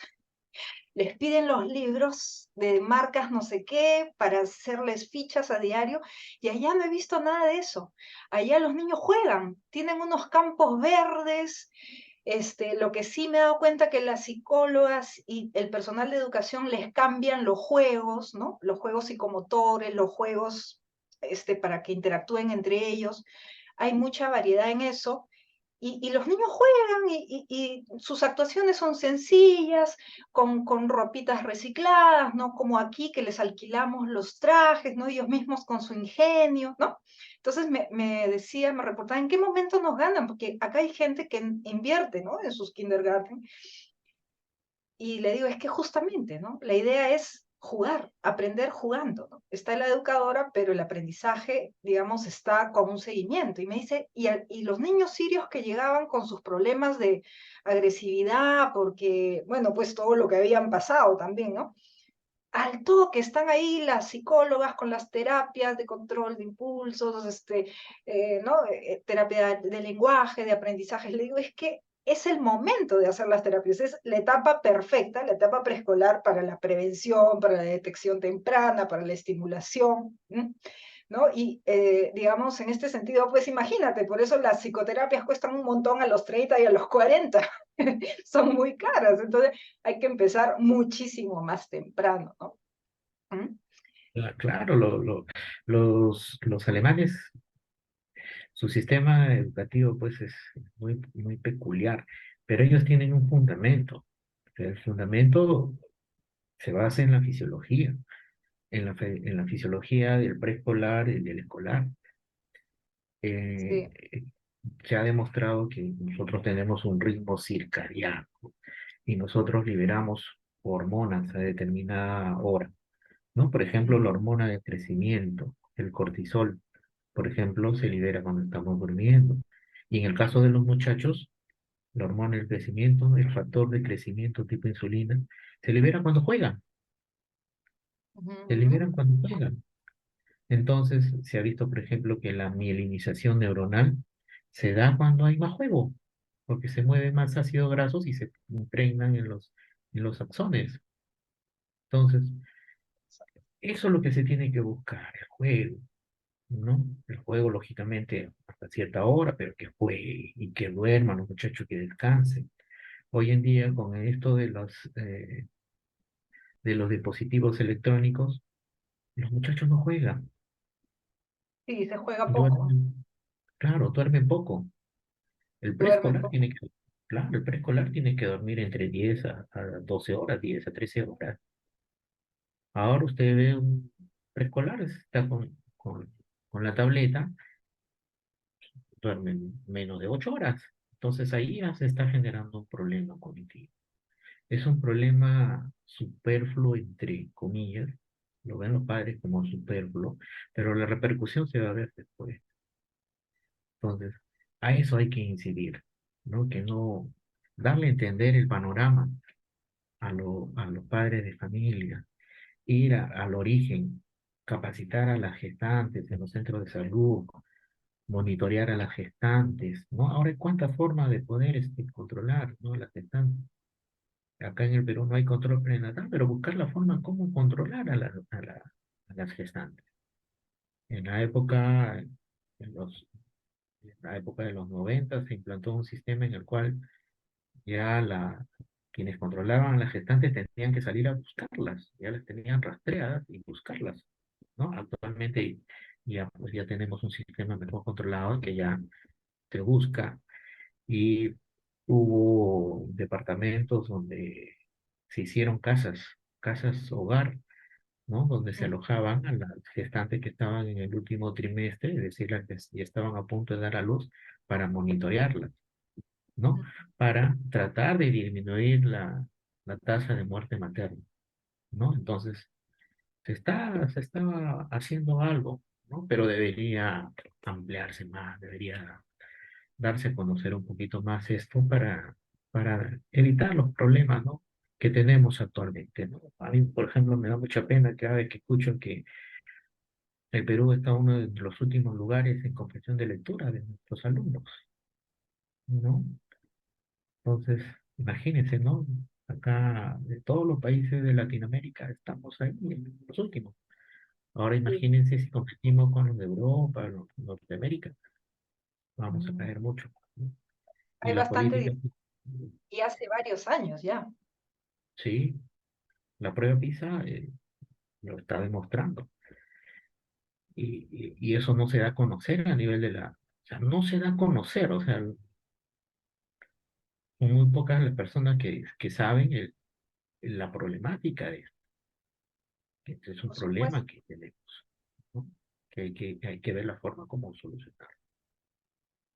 les piden los libros de marcas no sé qué para hacerles fichas a diario, y allá no he visto nada de eso. Allá los niños juegan, tienen unos campos verdes. Lo que sí me he dado cuenta que las psicólogas y el personal de educación les cambian los juegos, ¿no? Los juegos psicomotores, los juegos para que interactúen entre ellos. Hay mucha variedad en eso. Y los niños juegan y sus actuaciones son sencillas, con ropitas recicladas, ¿no? Como aquí que les alquilamos los trajes, ¿no? Ellos mismos con su ingenio, ¿no? Entonces me decía, me reportaba, ¿en qué momento nos ganan? Porque acá hay gente que invierte, ¿no? En sus kindergarten. Y le digo, es que justamente, ¿no? La idea es jugar, aprender jugando, ¿no? Está la educadora, pero el aprendizaje, digamos, está con un seguimiento. Y me dice, y los niños sirios que llegaban con sus problemas de agresividad, porque, bueno, pues todo lo que habían pasado también, ¿no? Al toque están ahí las psicólogas con las terapias de control de impulsos, ¿no? Terapia de lenguaje, de aprendizaje. Le digo, es que es el momento de hacer las terapias, es la etapa perfecta, la etapa preescolar para la prevención, para la detección temprana, para la estimulación, ¿no? Y digamos, en este sentido, pues imagínate, por eso las psicoterapias cuestan un montón a los 30 y a los 40, son muy caras, entonces hay que empezar muchísimo más temprano, ¿no? ¿Mm? Claro, los alemanes, su sistema educativo pues es muy, muy peculiar, pero ellos tienen un fundamento. El fundamento se basa en la fisiología, en la fisiología del preescolar y del escolar. Eh, Sí. Se ha demostrado que nosotros tenemos un ritmo circadiano y nosotros liberamos hormonas a determinada hora, ¿no? Por ejemplo, la Ujú, hormona de crecimiento, el cortisol, por ejemplo, se libera cuando estamos durmiendo. Y en el caso de los muchachos, la hormona del crecimiento, el factor de crecimiento tipo insulina, se libera cuando juegan, ujú, se ujú. liberan cuando juegan. Entonces, se ha visto, por ejemplo, que la mielinización neuronal Se da cuando hay más juego, porque se mueven más ácidos grasos y se impregnan en los axones. Entonces, eso es lo que se tiene que buscar, el juego, ¿no? El juego, lógicamente, hasta cierta hora, pero que juegue y que duerman los muchachos, que descansen. Hoy en día, con esto de los dispositivos electrónicos, los muchachos no juegan, Sí, se juega poco, duermen, claro, duermen poco. El duermen preescolar poco. tiene que, claro, el preescolar tiene que dormir entre 10 a 12 horas, 10 a 13 horas. Ahora usted ve un preescolar, está con la tableta, duermen menos de 8 horas. Entonces ahí ya se está generando un problema cognitivo. Es un problema superfluo, entre comillas, lo ven los padres como superfluo, pero la repercusión se va a ver después. Entonces, a eso hay que incidir, ¿no? Que no darle a entender el panorama a los padres de familia, ir al origen, capacitar a las gestantes en los centros de salud, monitorear a las gestantes, ¿no? Ahora hay cuántas formas de poder controlar, ¿no? Las gestantes. Acá en el Perú no hay control prenatal, pero buscar la forma cómo controlar a las gestantes. En la época, en en la época de los 90 se implantó un sistema en el cual ya quienes controlaban a las gestantes tenían que salir a buscarlas, ya las tenían rastreadas y buscarlas, ¿no? Actualmente ya, pues ya tenemos un sistema mejor controlado que ya te busca y hubo departamentos donde se hicieron casas hogar, ¿no? Donde se Mm, alojaban a las gestantes que estaban en el último trimestre, es decir, las que ya estaban a punto de dar a luz, para monitorearlas, ¿no? mm. Para tratar de disminuir la tasa de muerte materna, ¿no? Entonces, se estaba haciendo algo, ¿no? Pero debería ampliarse más, debería darse a conocer un poquito más esto para evitar los problemas, ¿no? Que tenemos actualmente, ¿no? A mí, por ejemplo, me da mucha pena cada vez que escucho que el Perú está uno de los últimos lugares en comprensión de lectura de nuestros alumnos, ¿no? Entonces, imagínense, ¿no? Acá, de todos los países de Latinoamérica, estamos ahí en los últimos. Ahora Sí. imagínense si competimos con los de Europa, los de Norteamérica, vamos a Mm. caer mucho, ¿no? Y Hay la bastante, política, y hace varios años ya. sí, la prueba PISA lo está demostrando. Y eso no se da a conocer a nivel o sea, no se da a conocer, o sea, son muy pocas las personas que saben la problemática de esto, que este es un Por supuesto. problema que tenemos, ¿no? Que hay que ver la forma como solucionar.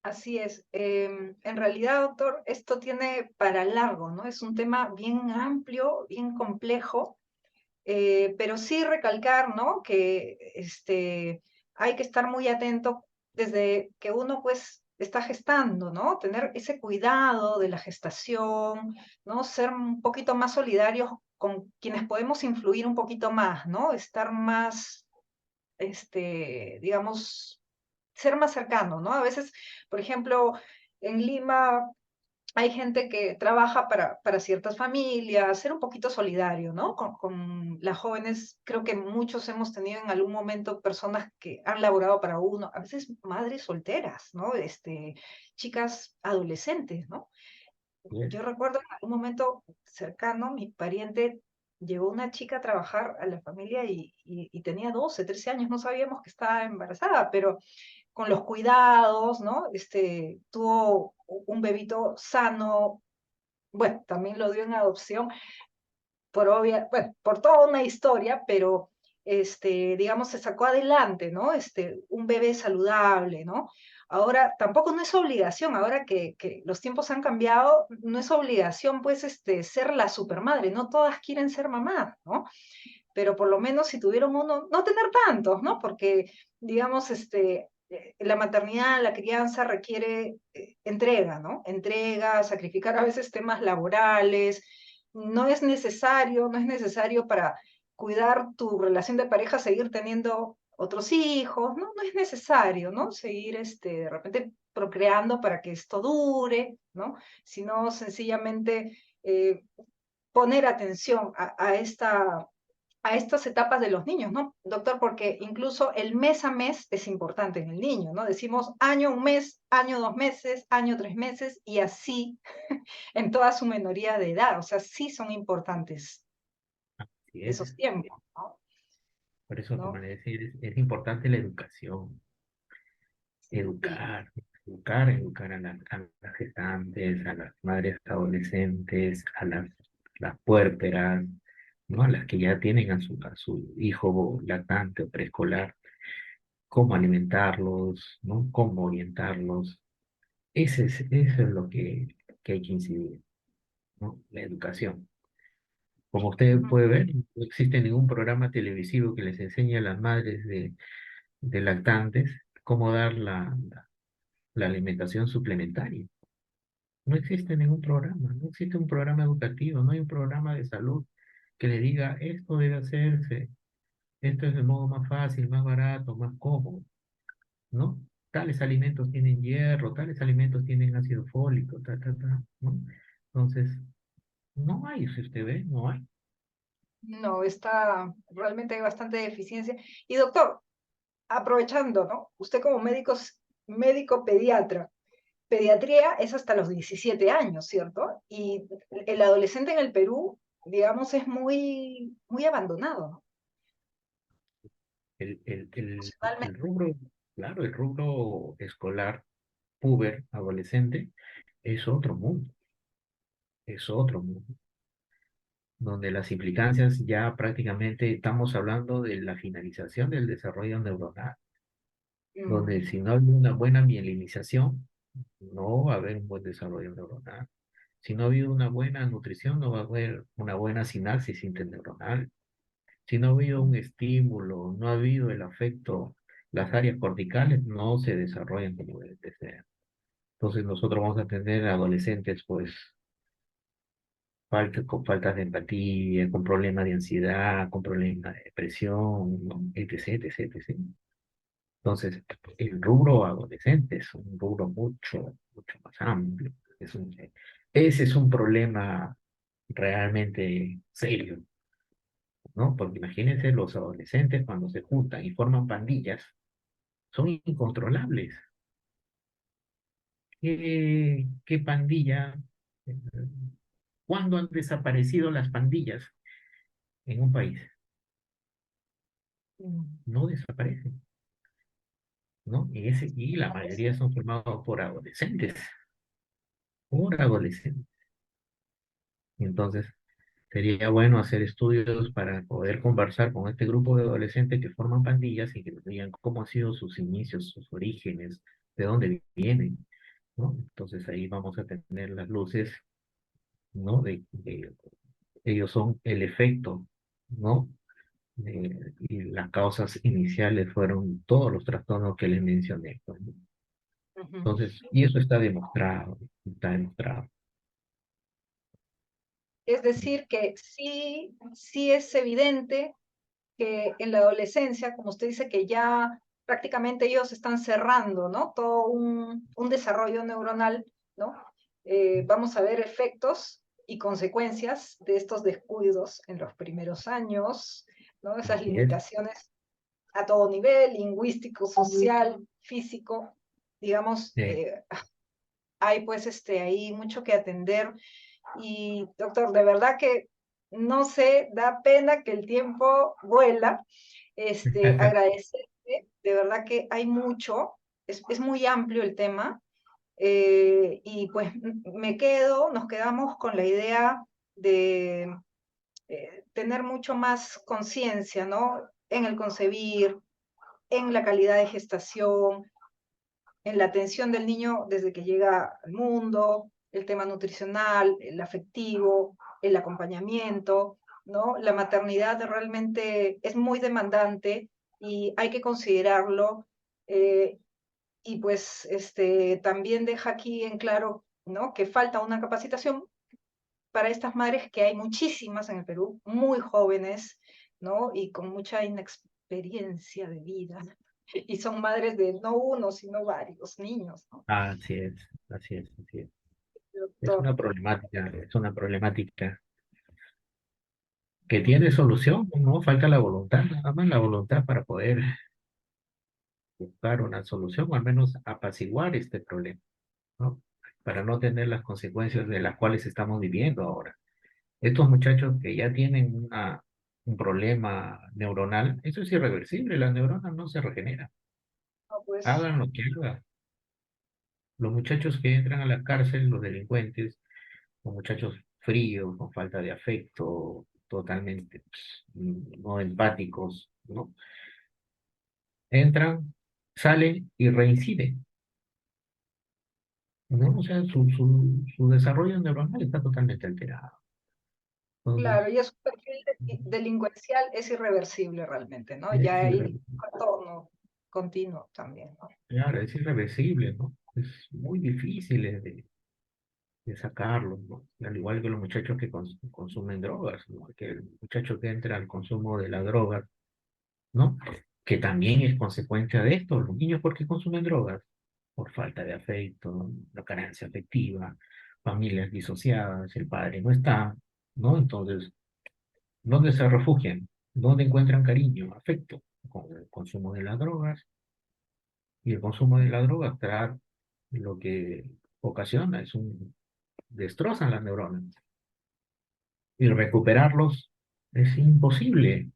Así es. En realidad, doctor, esto tiene para largo, ¿no? Es un tema bien amplio, bien complejo, pero sí recalcar, ¿no? Que hay que estar muy atento desde que uno, pues, está gestando, ¿no? Tener ese cuidado de la gestación, ¿no? Ser un poquito más solidarios con quienes podemos influir un poquito más, ¿no? Estar más, digamos, ser más cercano, ¿no? A veces, por ejemplo, en Lima hay gente que trabaja para ciertas familias, ser un poquito solidario, ¿no? Con las jóvenes, creo que muchos hemos tenido en algún momento personas que han laborado para uno, a veces madres solteras, ¿no? Chicas adolescentes, ¿no? Bien, Yo recuerdo en algún momento cercano, mi pariente llevó una chica a trabajar a la familia y tenía 12, 13 años, no sabíamos que estaba embarazada, pero con los cuidados, ¿no? Tuvo un bebito sano, bueno, también lo dio en adopción, bueno, por toda una historia, pero digamos, se sacó adelante, ¿no? Un bebé saludable, ¿no? Ahora, tampoco no es obligación, ahora que los tiempos han cambiado, no es obligación, pues, ser la supermadre, no todas quieren ser mamá, ¿no? Pero por lo menos si tuvieron uno, no tener tantos, ¿no? Porque, digamos, la maternidad, la crianza requiere entrega, ¿no? Entrega, sacrificar a veces temas laborales, no es necesario para cuidar tu relación de pareja seguir teniendo otros hijos, ¿no? No es necesario, ¿no? Seguir, de repente procreando para que esto dure, ¿no? Sino sencillamente poner atención a estas etapas de los niños, ¿no, doctor? Porque incluso el mes a mes es importante en el niño, ¿no? Decimos año, un mes, año, 2 meses, año, 3 meses, y así en toda su menoría de edad. O sea, sí son importantes Así esos es. tiempos, Por eso, como ¿no? le decía, es importante la educación. Sí. Educar, educar a las gestantes, a las madres adolescentes, las puérperas, ¿no? A las que ya tienen a su hijo lactante o preescolar, cómo alimentarlos, ¿no? Cómo orientarlos. Eso es lo que hay que incidir, ¿no? La educación. Como usted Ujú. puede ver, no existe ningún programa televisivo que les enseñe a las madres de lactantes cómo dar la alimentación suplementaria. No existe ningún programa, no existe un programa educativo, no hay un programa de salud que le diga esto debe hacerse, esto es el modo más fácil, más barato, más cómodo, ¿no? Tales alimentos tienen hierro, tales alimentos tienen ácido fólico, ¿no? Entonces, no hay, si usted ve, no hay. No, realmente hay bastante deficiencia. Y doctor, aprovechando, ¿no? Usted como médico pediatra, pediatría es hasta los 17 años, ¿cierto? Y el adolescente en el Perú, digamos, es muy abandonado, ¿no? El Emocionalmente. rubro, claro, el rubro escolar, puber, adolescente, es otro mundo, donde las implicancias ya prácticamente estamos hablando de la finalización del desarrollo neuronal, donde Mm, si no hay una buena mielinización, no va a haber un buen desarrollo neuronal. Si no ha habido una buena nutrición, no va a haber una buena sinapsis interneuronal. Si no ha habido un estímulo, no ha habido el afecto, las áreas corticales no se desarrollan como deben de ser. Entonces nosotros vamos a tener adolescentes pues con faltas de empatía, con problemas de ansiedad, con problemas de depresión, ¿no? etc, etc, etc. Entonces, el rubro adolescente es un rubro mucho más amplio. Ese es un problema realmente serio, ¿no? Porque imagínense los adolescentes cuando se juntan y forman pandillas, son incontrolables. ¿Qué pandilla? eh, ¿Cuándo han desaparecido las pandillas en un país? mm. No desaparecen, ¿no? Y la mayoría son formados por adolescentes. Entonces, sería bueno hacer estudios para poder conversar con este grupo de adolescentes que forman pandillas y que nos digan cómo han sido sus inicios, sus orígenes, de dónde vienen, ¿no? Entonces ahí vamos a tener las luces, ¿no? Ellos son el efecto, ¿no? Y las causas iniciales fueron todos los trastornos que les mencioné, pues, ¿no? Ujú. Entonces, y eso está demostrado, está demostrado. Es decir, que sí es evidente que en la adolescencia, como usted dice, que ya prácticamente ellos están cerrando, ¿no? Todo un desarrollo neuronal, ¿no? Vamos a ver efectos y consecuencias de estos descuidos en los primeros años, ¿no? Esas Así es. limitaciones a todo nivel, lingüístico, social, físico, digamos, hay pues ahí mucho que atender. Y doctor, de verdad que no sé, da pena que el tiempo vuela. Agradecerte, de verdad que hay mucho, es muy amplio el tema. Y pues nos quedamos con la idea de tener mucho más conciencia, ¿no? En el concebir, en la calidad de gestación, en la atención del niño desde que llega al mundo, el tema nutricional, el afectivo, el acompañamiento, ¿no? La maternidad realmente es muy demandante y hay que considerarlo. eh, y pues también deja aquí en claro, ¿no? Que falta una capacitación para estas madres, que hay muchísimas en el Perú, muy jóvenes, ¿no? Y con mucha inexperiencia de vida, y son madres de no uno, sino varios niños, ¿no? Así es, así es, así es. Doctor. Es una problemática que tiene solución, no falta la voluntad, nada más la voluntad para poder buscar una solución o al menos apaciguar este problema, ¿no? Para no tener las consecuencias de las cuales estamos viviendo ahora. Estos muchachos que ya tienen un problema neuronal, eso es irreversible, las neuronas no se regeneran, No, pues, hagan lo que hagan. Los muchachos que entran a la cárcel, los delincuentes, son muchachos fríos, con falta de afecto, totalmente no empáticos, ¿no? Entran, salen y reinciden, ¿no? O sea, su desarrollo neuronal está totalmente alterado. Entonces, claro, y es un perfil delincuencial, es irreversible realmente, ¿no? es Ya hay irre- retorno continuo también, ¿no? claro, es irreversible, ¿no? Es muy difícil de sacarlo, ¿no? Al igual que los muchachos que consumen drogas, ¿no? Que el muchacho que entra al consumo de la droga, ¿no? Que también es consecuencia de esto. Los niños, ¿por qué consumen drogas? Por falta de afecto, la carencia afectiva, familias disociadas, el padre no está, ¿no? Entonces, ¿dónde se refugian? ¿Dónde encuentran cariño, afecto? Con el consumo de las drogas. Y el consumo de la droga trae lo que ocasiona, destrozan las neuronas. Y recuperarlos es imposible.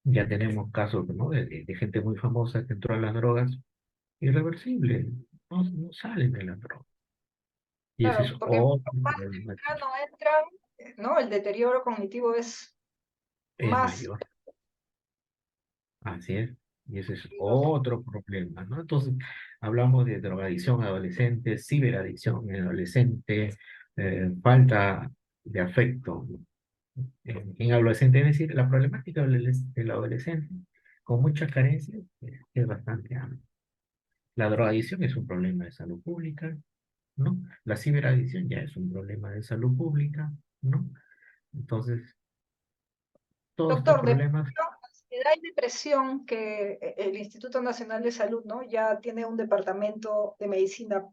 Ya tenemos casos, ¿no? de gente muy famosa que entró a las drogas irreversible, no salen de la droga. Y ese es Claro, porque otro más problema temprano entran, ¿no? El deterioro cognitivo es más mayor. Así es. Y ese es peligroso. otro problema, ¿no? Entonces, hablamos de drogadicción en adolescentes, ciberadicción en adolescentes, falta de afecto en adolescentes. Es decir, la problemática del adolescente con muchas carencias es bastante amplia. La drogadicción es un problema de salud pública, ¿no? La ciberadicción ya es un problema de salud pública, ¿no? Entonces, todos estos Doctor, problemas, ansiedad y depresión que el Instituto Nacional de Salud, ¿no? Ya tiene un departamento de medicina,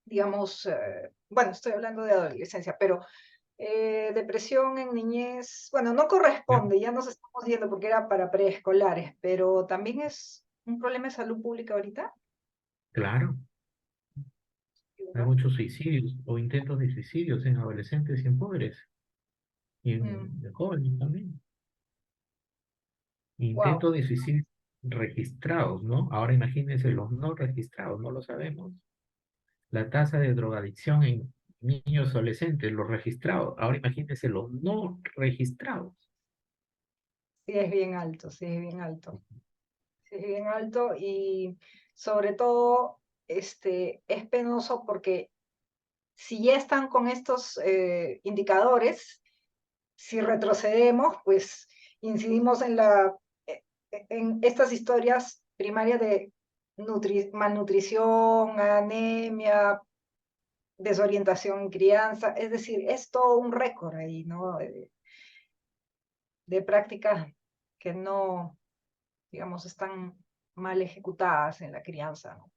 digamos, bueno, estoy hablando de adolescencia, pero depresión en niñez, bueno, no ya, corresponde, ya nos estamos viendo porque era para preescolares, pero también es un problema de salud pública ahorita, claro, hay ¿verdad? muchos suicidios o intentos de suicidios en adolescentes y en pobres, y Mm, en jóvenes también. wow. Intentos de suicidio registrados, ¿no? Ahora imagínense los no registrados, no lo sabemos. La tasa de drogadicción en niños adolescentes, los registrados. Ahora imagínense los no registrados. Sí, es bien alto, sí, es bien alto. Sí, es bien alto y sobre todo es penoso porque si ya están con estos indicadores, si retrocedemos, pues incidimos en estas historias primarias de malnutrición, anemia, desorientación en crianza, es decir, es todo un récord ahí, ¿no? De prácticas que no, digamos, están mal ejecutadas en la crianza, ¿no?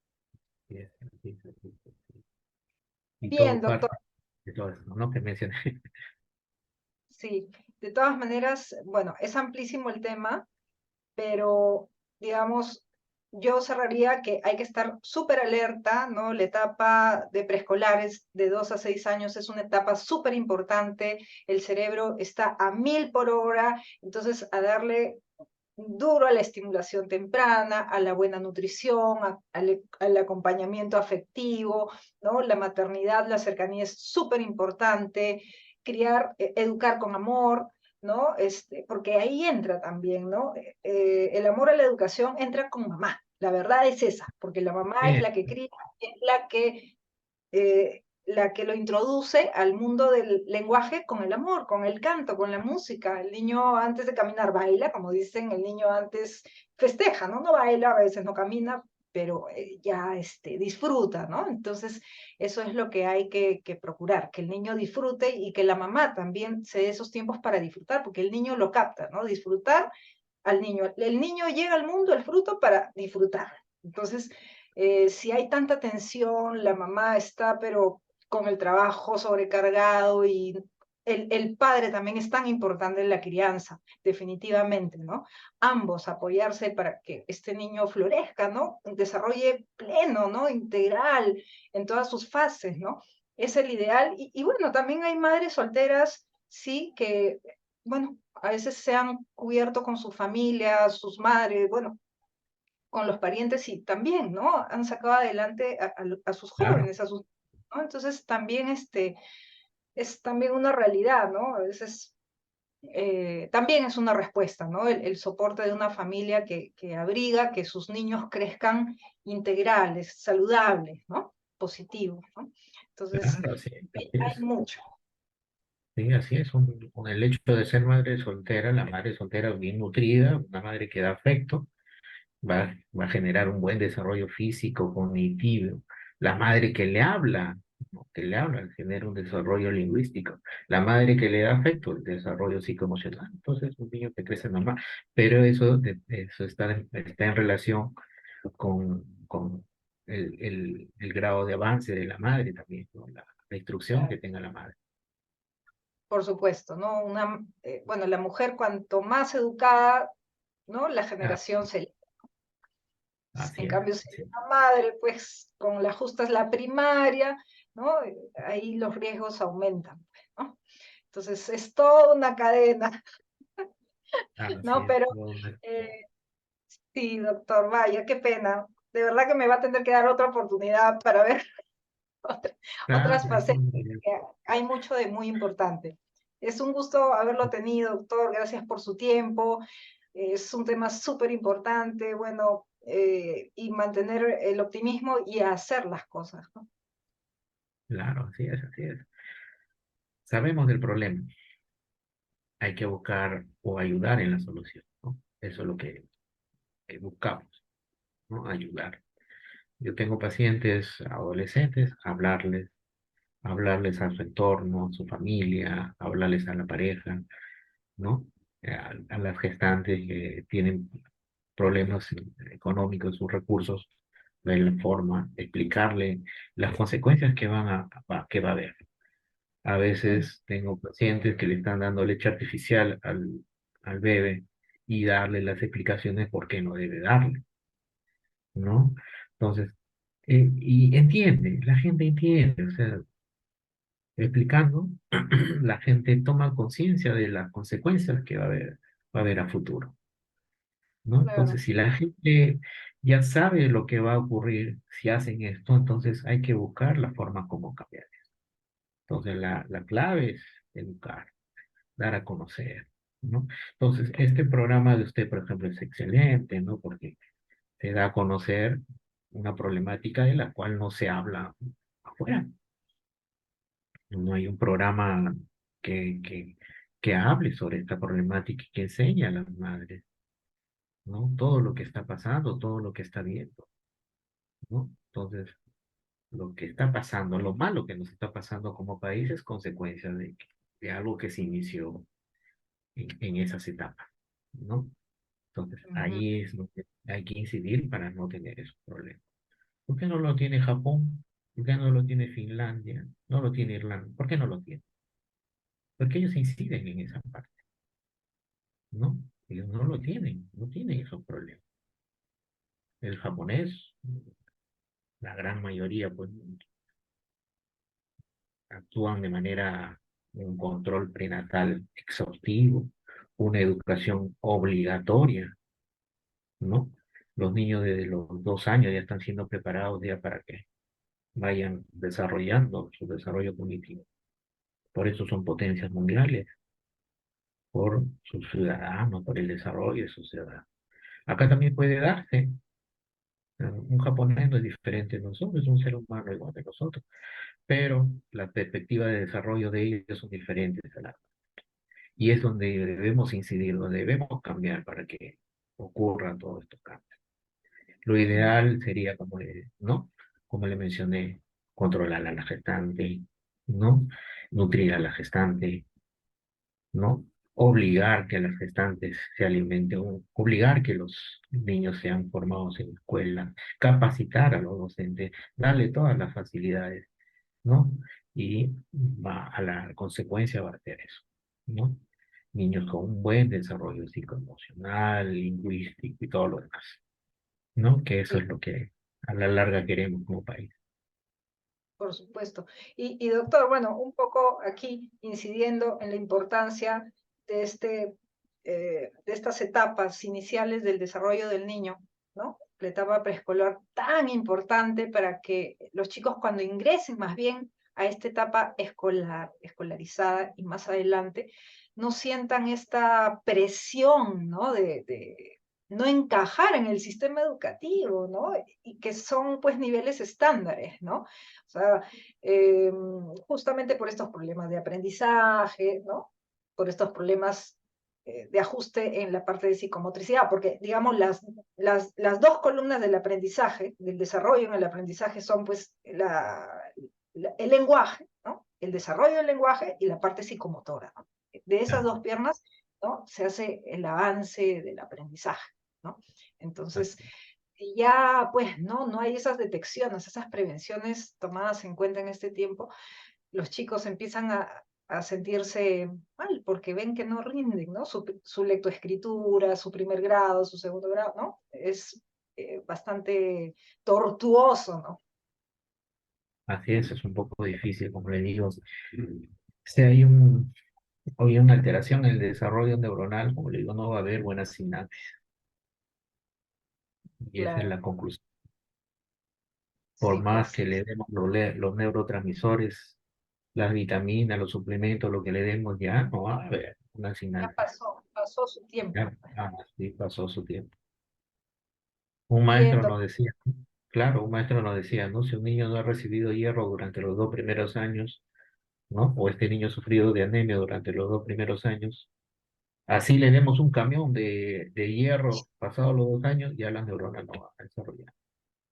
Sí, sí, sí, sí, sí. Y Bien, todo doctor, parte de todo eso, ¿no? Que mencioné. sí, de todas maneras, bueno, es amplísimo el tema, pero digamos, yo cerraría que hay que estar súper alerta, ¿no? La etapa de preescolares de 2 a 6 años es una etapa súper importante, el cerebro está a 1000 por hora, entonces a darle duro a la estimulación temprana, a la buena nutrición, al acompañamiento afectivo, ¿no? La maternidad, la cercanía es súper importante, criar, educar con amor, ¿no? Porque ahí entra también, ¿no? El amor a la educación entra con mamá, la verdad es esa, porque la mamá es Bien, la que cría, es la que lo introduce al mundo del lenguaje con el amor, con el canto, con la música. El niño antes de caminar baila, como dicen, el niño antes festeja, ¿no? No baila, a veces no camina, pero ya disfruta, ¿no? Entonces, eso es lo que hay que procurar, que el niño disfrute y que la mamá también se dé esos tiempos para disfrutar, porque el niño lo capta, ¿no? Disfrutar al niño. El niño llega al mundo, el fruto, para disfrutar. Entonces, si hay tanta tensión, la mamá está, pero con el trabajo sobrecargado y el padre también es tan importante en la crianza, definitivamente, ¿no? Ambos apoyarse para que este niño florezca, ¿no? Desarrolle pleno, ¿no? Integral en todas sus fases, ¿no? Es el ideal. Y bueno, también hay madres solteras, sí, que, bueno, a veces se han cubierto con su familia, sus madres, bueno, con los parientes y también, ¿no? Han sacado adelante a sus Claro, jóvenes, a sus, ¿no? Entonces también es también una realidad, ¿no? A veces también es una respuesta, ¿no? El soporte de una familia que abriga que sus niños crezcan integrales, saludables, ¿no? Positivos, ¿no? Entonces, claro, sí, así hay es. mucho, Sí, así es. Con el hecho de ser madre soltera, la madre soltera bien nutrida, una madre que da afecto, va a generar un buen desarrollo físico, cognitivo. La madre que le habla, ¿no? Que le habla, genera un desarrollo lingüístico. La madre que le da afecto, el desarrollo psicoemocional. Entonces, un niño que crece normal. Pero eso está en relación con el grado de avance de la madre también, ¿no? La instrucción que claro, tenga la madre. por supuesto, ¿no? Bueno, la mujer cuanto más educada, ¿no? La Ah, generación se... así En es. cambio, si Así es. la madre, pues, con la justa es la primaria, ¿no? Ahí los riesgos aumentan, ¿no? Entonces, es toda una cadena, Así ¿no? es. Pero Bueno, eh, sí, doctor, vaya, qué pena. De verdad que me va a tener que dar otra oportunidad para ver otra- claro, otras facetas, entonces, que hay mucho de muy importante. Es un gusto haberlo tenido, doctor. Gracias por su tiempo. Es un tema súper importante, bueno, y mantener el optimismo y hacer las cosas, ¿no? claro, así es, así es. Sabemos del problema, hay que buscar o ayudar en la solución, ¿no? Eso es lo que buscamos, ¿no? Ayudar. Yo tengo pacientes adolescentes, hablarles a su entorno, a su familia, hablarles a la pareja, ¿no? A las gestantes que tienen problemas económicos, sus recursos, de la forma, explicarle las consecuencias que que va a haber. A Mm, veces tengo pacientes que le están dando leche artificial al bebé y darle las explicaciones por qué no debe darle, ¿no? Entonces, y entiende, la gente entiende, o sea, explicando, la gente toma conciencia de las consecuencias que va a haber a futuro, ¿no? claro. Entonces, si la gente ya sabe lo que va a ocurrir si hacen esto, entonces hay que buscar la forma como cambiar. Entonces, la clave es educar, dar a conocer, ¿no? Entonces, este programa de usted, por ejemplo, es excelente, ¿no? Porque se da a conocer una problemática de la cual no se habla afuera. No hay un programa que, que, que hable sobre esta problemática y que enseñe a las madres, ¿no? Todo lo que está pasando, todo lo que está viendo, ¿no? Entonces, lo que está pasando, lo malo que nos está pasando como país es consecuencia de algo que se inició en esas etapas, ¿no? Entonces, Ujú. ahí es lo que hay que incidir para no tener esos problemas. ¿Por qué no lo tiene Japón? ¿Por qué no lo tiene Finlandia? ¿No lo tiene Irlanda? ¿Por qué no lo tiene? Porque ellos inciden en esa parte, ¿no? Ellos no lo tienen, no tienen esos problemas. El japonés, la gran mayoría, pues, actúan de manera, un control prenatal exhaustivo, una educación obligatoria, ¿no? Los niños desde los 2 años ya están siendo preparados ya para que vayan desarrollando su desarrollo cognitivo. Por eso son potencias mundiales, por sus ciudadanos, por el desarrollo de sus ciudadanos. Acá también puede darse, un japonés no es diferente de nosotros, es un ser humano igual que nosotros, pero la perspectiva de desarrollo de ellos son diferentes a la. Y es donde debemos incidir, donde debemos cambiar para que ocurran todos estos cambios. Lo Ujú. ideal sería, ¿no? Como le mencioné, controlar a la gestante, ¿no? Nutrir a la gestante, ¿no? obligar que las gestantes se alimenten, obligar que los niños sean formados en la escuela, capacitar a los docentes, darle todas las facilidades, ¿no? Y a la consecuencia va a ser eso, ¿no? Niños con un buen desarrollo psicoemocional, lingüístico y todo lo demás, ¿no? Que eso Sí, es lo que a la larga queremos como país. por supuesto. Y doctor, bueno, un poco aquí incidiendo en la importancia de, de estas etapas iniciales del desarrollo del niño, ¿no? La etapa preescolar tan importante para que los chicos cuando ingresen más bien a esta etapa escolar, escolarizada y más adelante, no sientan esta presión, ¿no? De no encajar en el sistema educativo, ¿no? Y que son pues niveles estándares, ¿no? O sea, justamente por estos problemas de aprendizaje, ¿no? Por estos problemas de ajuste en la parte de psicomotricidad, porque digamos las dos columnas del aprendizaje, del desarrollo en el aprendizaje son pues el lenguaje, ¿no? El desarrollo del lenguaje y la parte psicomotora, ¿no? De esas Claro, dos piernas, ¿no? Se hace el avance del aprendizaje, ¿no? Entonces, así, y ya, pues, no hay esas detecciones, esas prevenciones tomadas en cuenta en este tiempo, los chicos empiezan a sentirse mal porque ven que no rinden, ¿no? Su lectoescritura, su primer grado, su segundo grado, ¿no? Es bastante tortuoso, ¿no? así es un poco difícil, como le digo. Si hay hoy una alteración en el desarrollo neuronal, como le digo, no va a haber buenas sinapsis. Y esa es Claro, la conclusión. Por sí, más pues, que le demos los neurotransmisores, las vitaminas, los suplementos, lo que le demos, ya no va a haber una ya sinapsis. pasó su tiempo. Ya, sí, pasó su tiempo. Un Bien, maestro nos decía, claro, un maestro nos decía, ¿no? Si un niño no ha recibido hierro durante los 2 primeros años, ¿no? O este niño ha sufrido de anemia durante los 2 primeros años, así le demos un camión de hierro pasados los 2 años, ya las neuronas no van a desarrollar.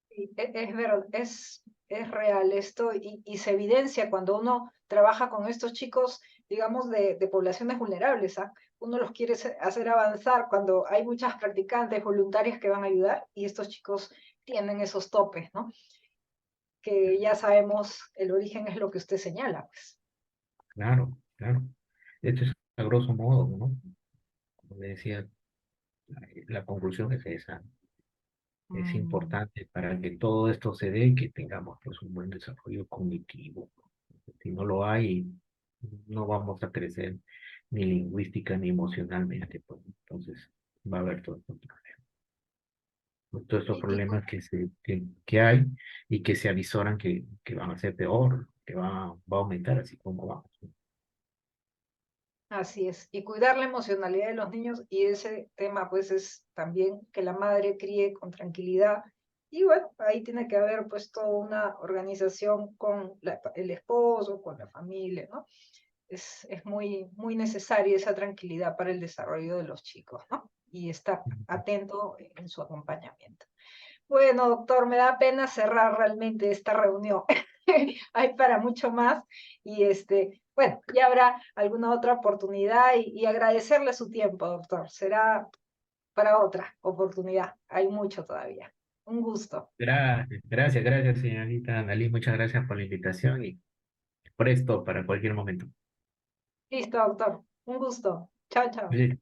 sí, es verdad, es real esto y se evidencia cuando uno trabaja con estos chicos, digamos, de poblaciones vulnerables, ¿ah? Uno los quiere hacer avanzar cuando hay muchas practicantes voluntarias que van a ayudar y estos chicos tienen esos topes, ¿no? Que ya sabemos, el origen es lo que usted señala, pues. Claro, claro. Esto es a grosso modo, ¿no? Como le decía, la conclusión es esa. Es Mm, importante para que todo esto se dé que tengamos pues un buen desarrollo cognitivo. Si no lo hay, no vamos a crecer ni lingüística ni emocionalmente, pues. Entonces va a haber todos estos y problemas que hay y que se avisoran que van a ser peor, que va a aumentar así como vamos. así es, y cuidar la emocionalidad de los niños y ese tema pues es también que la madre críe con tranquilidad y bueno, ahí tiene que haber pues toda una organización con el esposo, con la familia, ¿no? Es muy necesaria esa tranquilidad para el desarrollo de los chicos, ¿no? Y estar atento en su acompañamiento. Bueno, doctor, me da pena cerrar realmente esta reunión. Hay para mucho más y bueno, ya habrá alguna otra oportunidad y agradecerle su tiempo, doctor. Será para otra oportunidad. Hay mucho todavía. Un gusto. Gracias, señorita Analí. Muchas gracias por la invitación y presto para cualquier momento. Listo, doctor. Un gusto. Chao, chao. Sí.